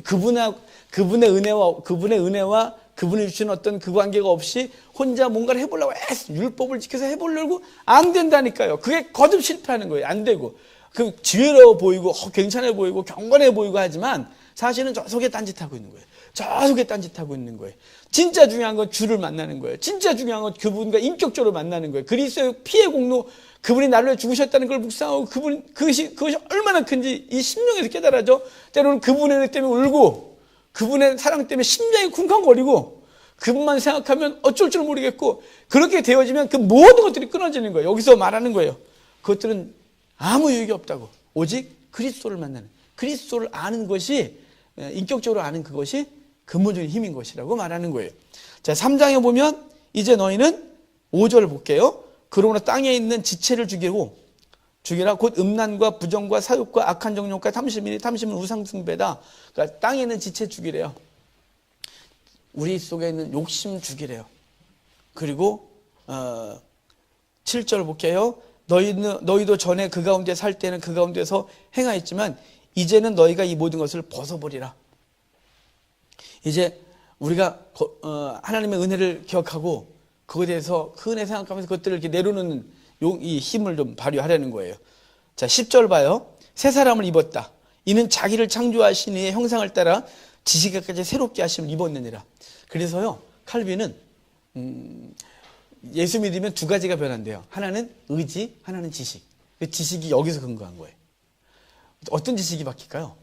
그분의 은혜와 그분이 주신 어떤 그 관계가 없이 혼자 뭔가를 해보려고 율법을 지켜서 해보려고 안 된다니까요. 그게 거듭 실패하는 거예요. 안 되고. 그 지혜로워 보이고 괜찮아 보이고 경건해 보이고 하지만 사실은 저 속에 딴짓하고 있는 거예요. 저 속에 딴짓하고 있는 거예요. 진짜 중요한 건 주를 만나는 거예요. 진짜 중요한 건 그분과 인격적으로 만나는 거예요. 그리스도의 피의 공로, 그분이 나를 위해 죽으셨다는 걸 묵상하고 그것이 얼마나 큰지 이 심령에서 깨달아져. 때로는 그분의 은혜 때문에 울고 그분의 사랑 때문에 심장이 쿵쾅거리고 그분만 생각하면 어쩔 줄 모르겠고 그렇게 되어지면 그 모든 것들이 끊어지는 거예요. 여기서 말하는 거예요. 그것들은 아무 유익이 없다고. 오직 그리스도를 만나는, 그리스도를 아는 것이, 인격적으로 아는 그것이 근본적인 힘인 것이라고 말하는 거예요. 자, 3장에 보면 이제 너희는 5절을 볼게요. 그러므로 땅에 있는 지체를 죽이라 곧 음란과 부정과 사욕과 악한 정욕과 탐심은 우상숭배다. 그러니까 땅에 있는 지체 죽이래요. 우리 속에 있는 욕심 죽이래요. 그리고 7절 볼게요. 너희도 전에 그 가운데 살 때는 그 가운데서 행하였지만 이제는 너희가 이 모든 것을 벗어버리라. 이제 우리가 하나님의 은혜를 기억하고 그거에 대해서 그 은혜 생각하면서 그것들을 이렇게 내려놓는 이 힘을 좀 발휘하려는 거예요. 자, 10절 봐요. 새 사람을 입었다. 이는 자기를 창조하신 이의 형상을 따라 지식까지 새롭게 하심을 입었느니라. 그래서요, 칼빈은 예수 믿으면 두 가지가 변한대요. 하나는 의지, 하나는 지식. 그 지식이 여기서 근거한 거예요. 어떤 지식이 바뀔까요?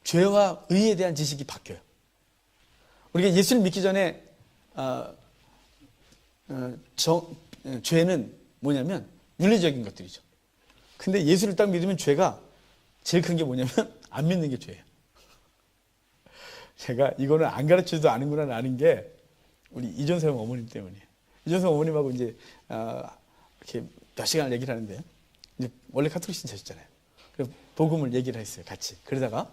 죄와 의에 대한 지식이 바뀌어요. 우리가 예수를 믿기 전에 죄는 뭐냐면 윤리적인 것들이죠. 근데 예수를 딱 믿으면 죄가 제일 큰 게 뭐냐면 안 믿는 게 죄예요. 제가 이거는 안 가르쳐도 아는구나 아는 게 우리 이전생 어머님 때문이에요. 이전생 어머님하고 이제 이렇게 몇 시간을 얘기를 하는데 이제 원래 카톨릭 신자셨잖아요. 그래서 복음을 얘기를 했어요, 같이. 그러다가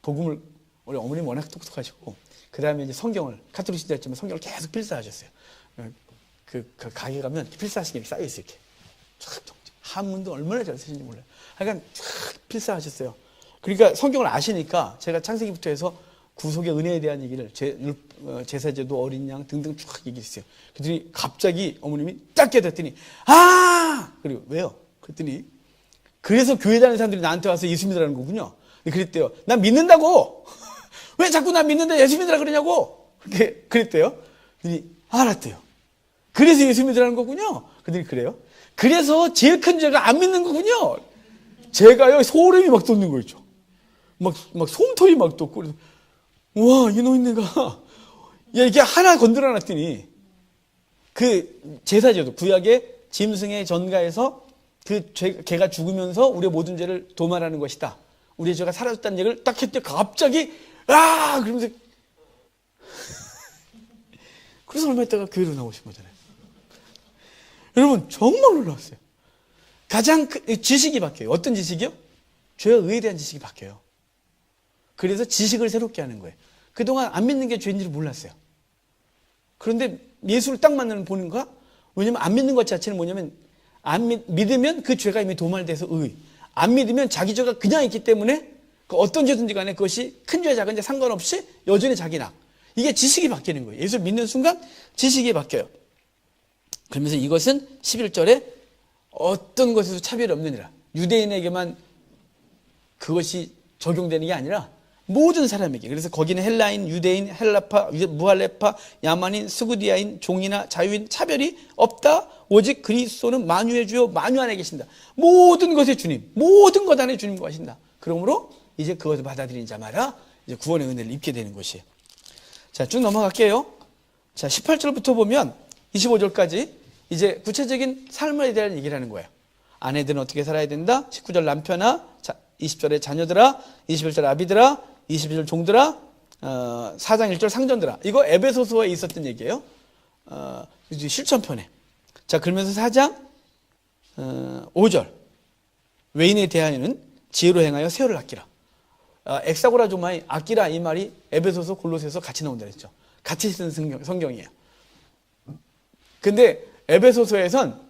복음을 우리 어머님 워낙 똑똑하시고 그 다음에 이제 성경을 카톨릭 신자였지만 성경을 계속 필사하셨어요. 그 가게 가면 필사하신 게 쌓여 있어요, 이렇게. 한문도 얼마나 잘 쓰시는지 몰라요. 하여간 필사하셨어요. 그러니까 성경을 아시니까 제가 창세기부터 해서 구속의 은혜에 대한 얘기를 제사제도 어린 양 등등 쭉 얘기했어요. 그랬더니 갑자기 어머님이 딱 깨닫더니 그리고 왜요? 그랬더니 그래서 교회 다니는 사람들이 나한테 와서 예수 믿으라는 거군요. 그랬대요. 난 믿는다고. 왜 자꾸 난 믿는데 예수 믿으라 그러냐고. 그랬대요. 그랬더니 알았대요. 그래서 예수 믿으라는 거군요. 그랬더니 그래요. 그래서 제일 큰 죄가 안 믿는 거군요. 제가요 소름이 막 돋는 거 있죠. 막 솜털이 막 돋고 그래서 와, 이 노인네가 이게 하나 건드려 놨더니 그 제사제도 구약의 짐승의 전가에서 그 걔가 죽으면서 우리의 모든 죄를 도말하는 것이다. 우리의 죄가 사라졌다는 얘기를 딱 했더니 갑자기 그러면서 그래서 얼마 있다가 교회로 나오신 거잖아요. 여러분 정말 놀라웠어요. 가장 지식이 바뀌어요. 어떤 지식이요? 죄와 의에 대한 지식이 바뀌어요. 그래서 지식을 새롭게 하는 거예요. 그동안 안 믿는 게 죄인지를 몰랐어요. 그런데 예수를 딱 보는 거야? 왜냐면 안 믿는 것 자체는 뭐냐면 믿으면 그 죄가 이미 도말돼서 안 믿으면 자기 죄가 그냥 있기 때문에 그 어떤 죄든지 간에 그것이 큰 죄 작은 죄 상관없이 여전히 자기 낙. 이게 지식이 바뀌는 거예요. 예수를 믿는 순간 지식이 바뀌어요. 그러면서 이것은 11절에 어떤 것에서 차별이 없느니라. 유대인에게만 그것이 적용되는 게 아니라 모든 사람에게. 그래서 거기는 헬라인, 유대인, 헬라파, 무할레파, 야만인, 스구디아인, 종이나 자유인 차별이 없다. 오직 그리스도는 만유의 주요 만유 안에 계신다. 모든 것의 주님, 모든 것 안에 주님과 하신다. 그러므로 이제 그것을 받아들인 자마다 이제 구원의 은혜를 입게 되는 것이에요. 자, 쭉 넘어갈게요. 자, 18절부터 보면 25절까지 이제 구체적인 삶에 대한 얘기를 하는 거예요. 아내들은 어떻게 살아야 된다? 19절 남편아, 20절에 자녀들아, 21절 아비들아, 22절 종들아, 4장 1절 상전들아. 이거 에베소서에 있었던 얘기예요. 실천편에. 자, 그러면서 4장 5절 외인에 대하여는 지혜로 행하여 세월을 아끼라. 엑사고라조마이 아끼라 이 말이 에베소서 골로새서 같이 나온다 그랬죠. 같이 쓴 성경이에요. 근데 에베소서에선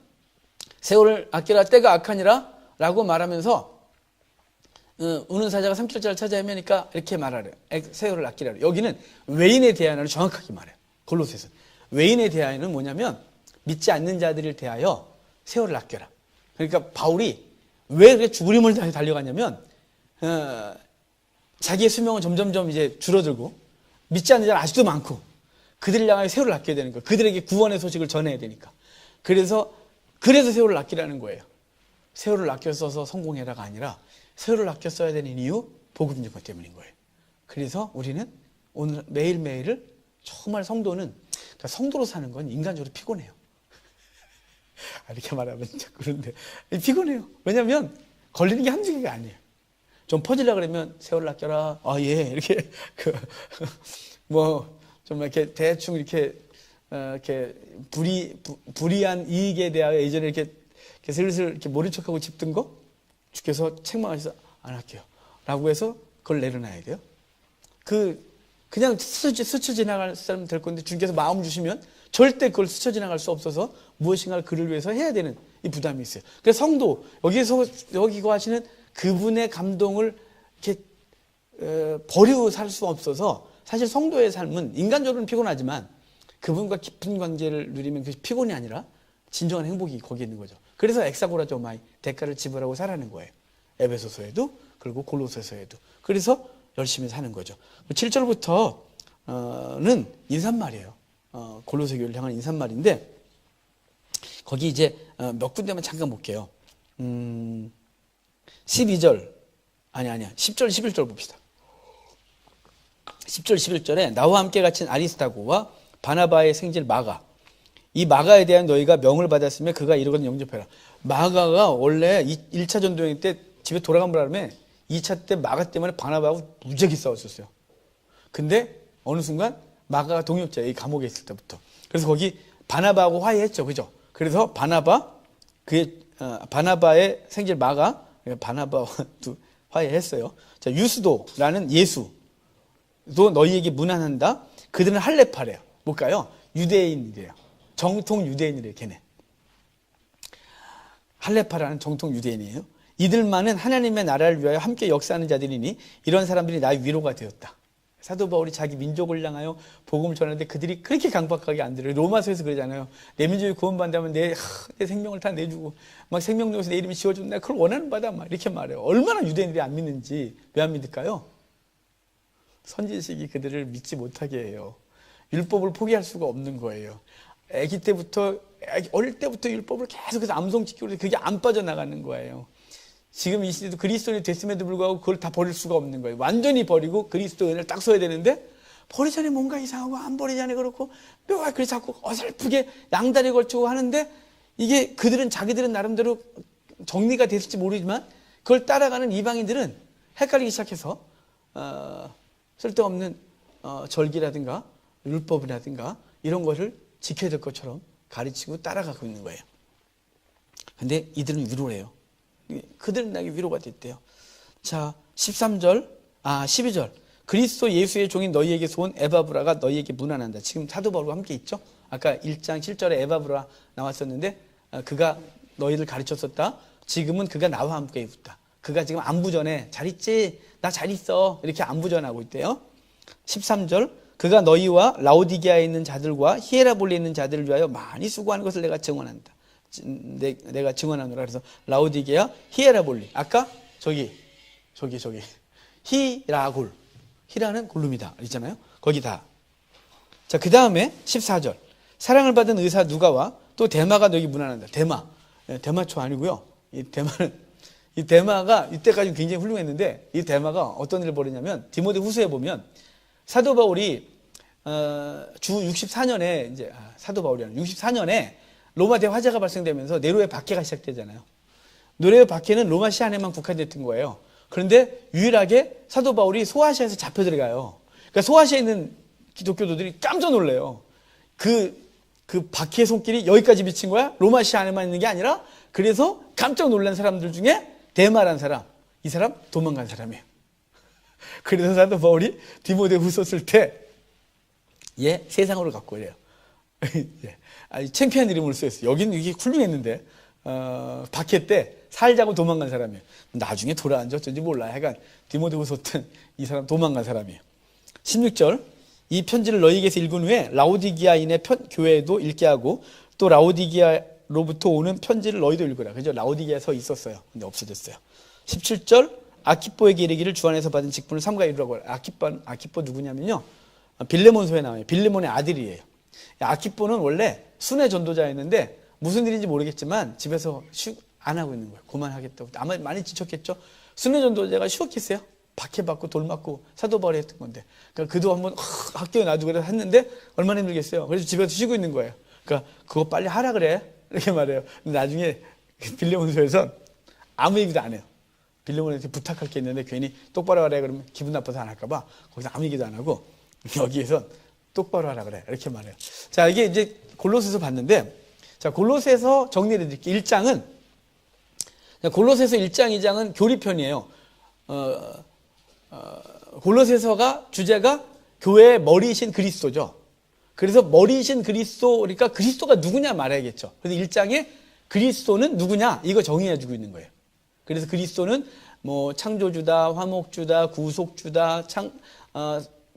세월을 아끼라 때가 악하니라 라고 말하면서 우는 사자가 삼킬자를 찾아 헤매니까 이렇게 말하래요. 세월을 아끼라. 여기는 외인에 대하여는 정확하게 말해요. 골로새서. 외인에 대하여는 뭐냐면 믿지 않는 자들을 대하여 세월을 아껴라. 그러니까 바울이 왜 그렇게 죽을 힘을 다해 달려가냐면 자기의 수명은 점점점 이제 줄어들고 믿지 않는 자는 아직도 많고 그들을 향하여 세월을 아껴야 되는 거예요. 그들에게 구원의 소식을 전해야 되니까. 그래서 세월을 아끼라는 거예요. 세월을 아껴 써서 성공해라가 아니라 세월을 아껴 써야 되는 이유 복음 증거 때문인 거예요. 그래서 우리는 오늘 매일매일을 정말 성도는 그러니까 성도로 사는 건 인간적으로 피곤해요. 이렇게 말하면 그런데 피곤해요. 왜냐하면 걸리는 게 한두 개가 아니에요. 좀 퍼지려고 그러면 세월을 아껴라. 예. 이렇게 좀 이렇게 대충 이렇게 불이한 이익에 대하여 예전에 이렇게 슬슬 이렇게 모른 척하고 짚던 거 주께서 책망하셔서 안 할게요. 라고 해서 그걸 내려놔야 돼요. 그냥 스쳐 지나갈 사람 될 건데 주께서 마음 주시면 절대 그걸 스쳐 지나갈 수 없어서 무엇인가를 그를 위해서 해야 되는 이 부담이 있어요. 그래서 성도, 여기서 하시는 그분의 감동을 이렇게 버리고 살 수 없어서 사실 성도의 삶은 인간적으로는 피곤하지만 그분과 깊은 관계를 누리면 그 피곤이 아니라 진정한 행복이 거기에 있는 거죠. 그래서 엑사고라조마이, 대가를 지불하고 살아는 거예요. 에베소서에도 그리고 골로새서에도. 그래서 열심히 사는 거죠. 7절부터는 인사말이에요. 골로새 교회를 향한 인사말인데 거기 이제 몇 군데만 잠깐 볼게요. 12절 아니야 10절 11절 봅시다. 10절 11절에 나와 함께 갇힌 아리스타고와 바나바의 생질 마가, 이 마가에 대한 너희가 명을 받았으며 그가 이르거든 영접해라. 마가가 원래 1차 전도여행 때 집에 돌아간 바람에 2차 때 마가 때문에 바나바하고 무지하게 싸웠었어요. 근데 어느 순간 마가가 동역자예요. 이 감옥에 있을 때부터. 그래서 거기 바나바하고 화해했죠. 그죠? 그래서 바나바의 생질 마가, 바나바와 화해했어요. 자, 유스도라는 예수도 너희에게 문안한다. 그들은 할레파래요. 뭘까요? 유대인이래요. 정통 유대인이래요. 걔네. 할레파라는 정통 유대인이에요. 이들만은 하나님의 나라를 위하여 함께 역사하는 자들이니 이런 사람들이 나의 위로가 되었다. 사도 바울이 자기 민족을 향하여 복음을 전하는데 그들이 그렇게 강박하게 안 들어요. 로마서에서 그러잖아요. 내 민족이 구원받는다면 내 생명을 다 내주고 막 생명록에서 내 이름이 지워주면 내가 그걸 원하는 바다 막 이렇게 말해요. 얼마나 유대인들이 안 믿는지. 왜 안 믿을까요? 선지식이 그들을 믿지 못하게 해요. 율법을 포기할 수가 없는 거예요. 어릴 때부터 율법을 계속해서 암송지키고 그게 안 빠져나가는 거예요. 지금 이 시대도 그리스도인이 됐음에도 불구하고 그걸 다 버릴 수가 없는 거예요. 완전히 버리고 그리스도 은혜를 딱 써야 되는데 버리자니 뭔가 이상하고 안 버리자니 그렇고 뼈가 그래 자꾸 어설프게 양다리 걸치고 하는데 이게 자기들은 나름대로 정리가 됐을지 모르지만 그걸 따라가는 이방인들은 헷갈리기 시작해서 쓸데없는 절기라든가 율법이라든가 이런 것을 지켜야 될 것처럼 가르치고 따라가고 있는 거예요. 근데 이들은 위로를 해요. 그들은 나에게 위로가 됐대요. 자, 12절. 그리스도 예수의 종인 너희에게서 온 에바브라가 너희에게 문안한다. 지금 사도 바울과 함께 있죠? 아까 1장 7절에 에바브라 나왔었는데 그가 너희를 가르쳤었다. 지금은 그가 나와 함께 있다. 그가 지금 안부전에 잘 있지? 나 잘 있어. 이렇게 안부전하고 있대요. 13절. 그가 너희와 라오디게아에 있는 자들과 히에라볼리에 있는 자들을 위하여 많이 수고하는 것을 내가 증언한다. 내가 증언하노라. 그래서 라오디게아, 히에라볼리. 아까 저기 히라골. 히라는 골룸이다. 있잖아요. 거기다. 자, 그 다음에 14절. 사랑을 받은 의사 누가와 또 데마가 너희 문안한다. 데마초 아니고요. 이 데마가 이때까지 굉장히 훌륭했는데 이 데마가 어떤 일을 벌이냐면 디모데 후서에 보면 사도 바울이 주 64년에 이제 사도 바울이라는 64년에 로마 대화재가 발생되면서 네로의 박해가 시작되잖아요. 네로의 박해는 로마시 안에만 국한됐던 거예요. 그런데 유일하게 사도 바울이 소아시아에서 잡혀 들어가요. 그러니까 소아시아에 있는 기독교도들이 깜짝 놀래요. 그 박해의 손길이 여기까지 미친 거야? 로마시 안에만 있는 게 아니라. 그래서 깜짝 놀란 사람들 중에 데마라는 사람, 이 사람 도망간 사람이에요. 그래서 사도 바울이 디모데 후서 쓸 때 세상으로 갖고 이래요. 창피한 이름을 쓰였어요. 여기는 이게 훌륭했는데 박해 때 살자고 도망간 사람이에요. 나중에 돌아앉아 어쩐지 몰라. 하여간 디모데 후서 때 이 사람 도망간 사람이에요. 16절. 이 편지를 너희에게서 읽은 후에 라오디게아인의 교회에도 읽게 하고 또 라오디게아로부터 오는 편지를 너희도 읽으라. 그죠? 라오디게아서 있었어요. 근데 없어졌어요. 17절. 아키뽀에게 이르기를 주 안에서 받은 직분을 삼가 이루라고. 아키뽀 누구냐면요. 빌레몬서에 나와요. 빌레몬의 아들이에요. 아키뽀는 원래 순회 전도자였는데 무슨 일인지 모르겠지만 집에서 안 하고 있는 거예요. 그만하겠다고. 아마 많이 지쳤겠죠. 순회 전도자가 쉬웠겠어요. 박해받고 돌 맞고 사도 바울이 했던 건데. 그러니까 그도 한번 학교에 놔두고 그래서 했는데 얼마나 힘들겠어요. 그래서 집에서 쉬고 있는 거예요. 그러니까 그거 빨리 하라 그래. 이렇게 말해요. 근데 나중에 빌레몬서에서 아무 얘기도 안 해요. 빌레몬한테 부탁할 게 있는데 괜히 똑바로 하래 그러면 기분 나빠서 안 할까 봐 거기서 아무 얘기도 안 하고 여기에선 똑바로 하라 그래. 이렇게 말해요. 자, 이게 이제 골로새서 봤는데, 자, 골로새서 정리해 드릴게요. 1장은, 골로새서 1장, 2장은 교리편이에요. 골로새서가 주제가 교회의 머리이신 그리스도죠. 그래서 머리이신 그리스도, 그러니까 그리스도가 누구냐 말해야겠죠. 그래서 1장에 그리스도는 누구냐? 이거 정의해 주고 있는 거예요. 그래서 그리스도는 뭐 창조주다, 화목주다, 구속주다,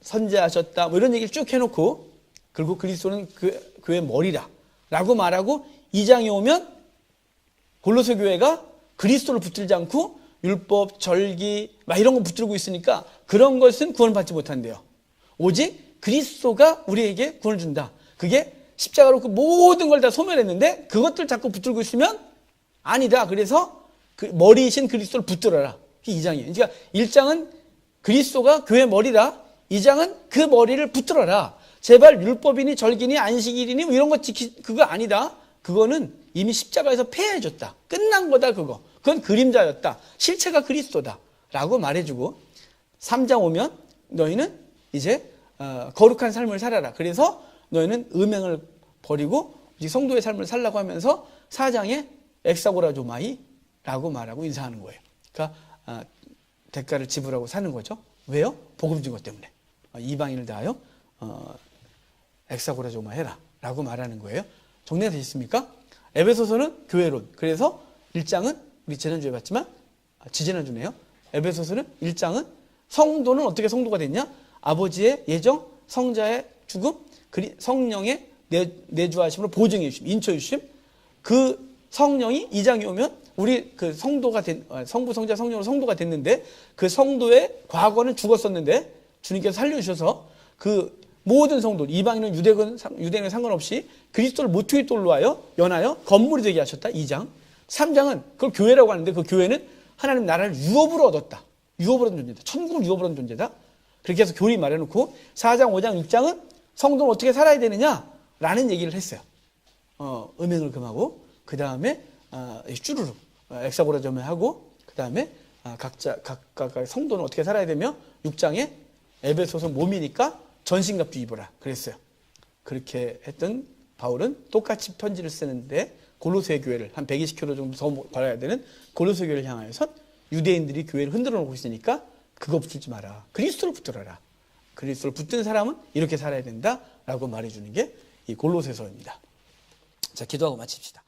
선제하셨다. 뭐 이런 얘기를 쭉 해놓고, 그리고 그리스도는 그 교회의 머리라. 라고 말하고 2장에 오면 골로새 교회가 그리스도를 붙들지 않고 율법, 절기, 막 이런 거 붙들고 있으니까 그런 것은 구원을 받지 못한대요. 오직 그리스도가 우리에게 구원을 준다. 그게 십자가로 그 모든 걸 다 소멸했는데 그것들 자꾸 붙들고 있으면 아니다. 그래서 그 머리이신 그리스도를 붙들어라. 그게 2장이에요. 그러니까 1장은 그리스도가 교회의 머리라. 2장은 그 머리를 붙들어라. 제발 율법이니 절기니 안식일이니 이런 거 그거 아니다. 그거는 이미 십자가에서 폐해졌다. 끝난 거다 그거. 그건 그림자였다. 실체가 그리스도다. 라고 말해주고 3장 오면 너희는 이제 거룩한 삶을 살아라. 그래서 너희는 음행을 버리고 성도의 삶을 살라고 하면서 4장에 엑사고라조마이 라고 말하고 인사하는 거예요. 그러니까 대가를 지불하고 사는 거죠. 왜요? 복음 준 것 때문에. 이방인을 대하여 엑사고라조마 해라 라고 말하는 거예요. 정리가 되셨습니까? 에베소서는 교회론. 그래서 1장은 우리 지난주에 봤지만 지지난주네요. 에베소서는 1장은 성도는 어떻게 성도가 됐냐? 아버지의 예정, 성자의 죽음, 성령의 내주하심으로 보증해 주심, 인쳐해 주심. 그 성령이 2장에 오면 우리 그 성도가 된 성부, 성자, 성령으로 성도가 됐는데 그 성도의 과거는 죽었었는데 주님께서 살려주셔서 그 모든 성도, 이방인은 유대인은 상관없이 그리스도를 모퉁이 돌로 하여 연하여 건물이 되게 하셨다. 2장. 3장은 그걸 교회라고 하는데 그 교회는 하나님 나라를 유업으로 얻었다. 유업으로 얻은 존재다. 천국을 유업으로 얻은 존재다. 그렇게 해서 교리 말해놓고 4장, 5장, 6장은 성도는 어떻게 살아야 되느냐라는 얘기를 했어요. 음행을 금하고 그 다음에 쭈루룩 엑사고라조마하고 그 다음에 각각 성도는 어떻게 살아야 되며 6장에 에베소서 몸이니까 전신갑주 입어라 그랬어요. 그렇게 했던 바울은 똑같이 편지를 쓰는데 골로새 교회를 한 120km 정도 더 걸어야 되는 골로새 교회를 향하여서 유대인들이 교회를 흔들어 놓고 있으니까 그거 붙들지 마라. 그리스도를 붙들어라. 그리스도를 붙든 사람은 이렇게 살아야 된다라고 말해주는 게 이 골로새서입니다. 자, 기도하고 마칩시다.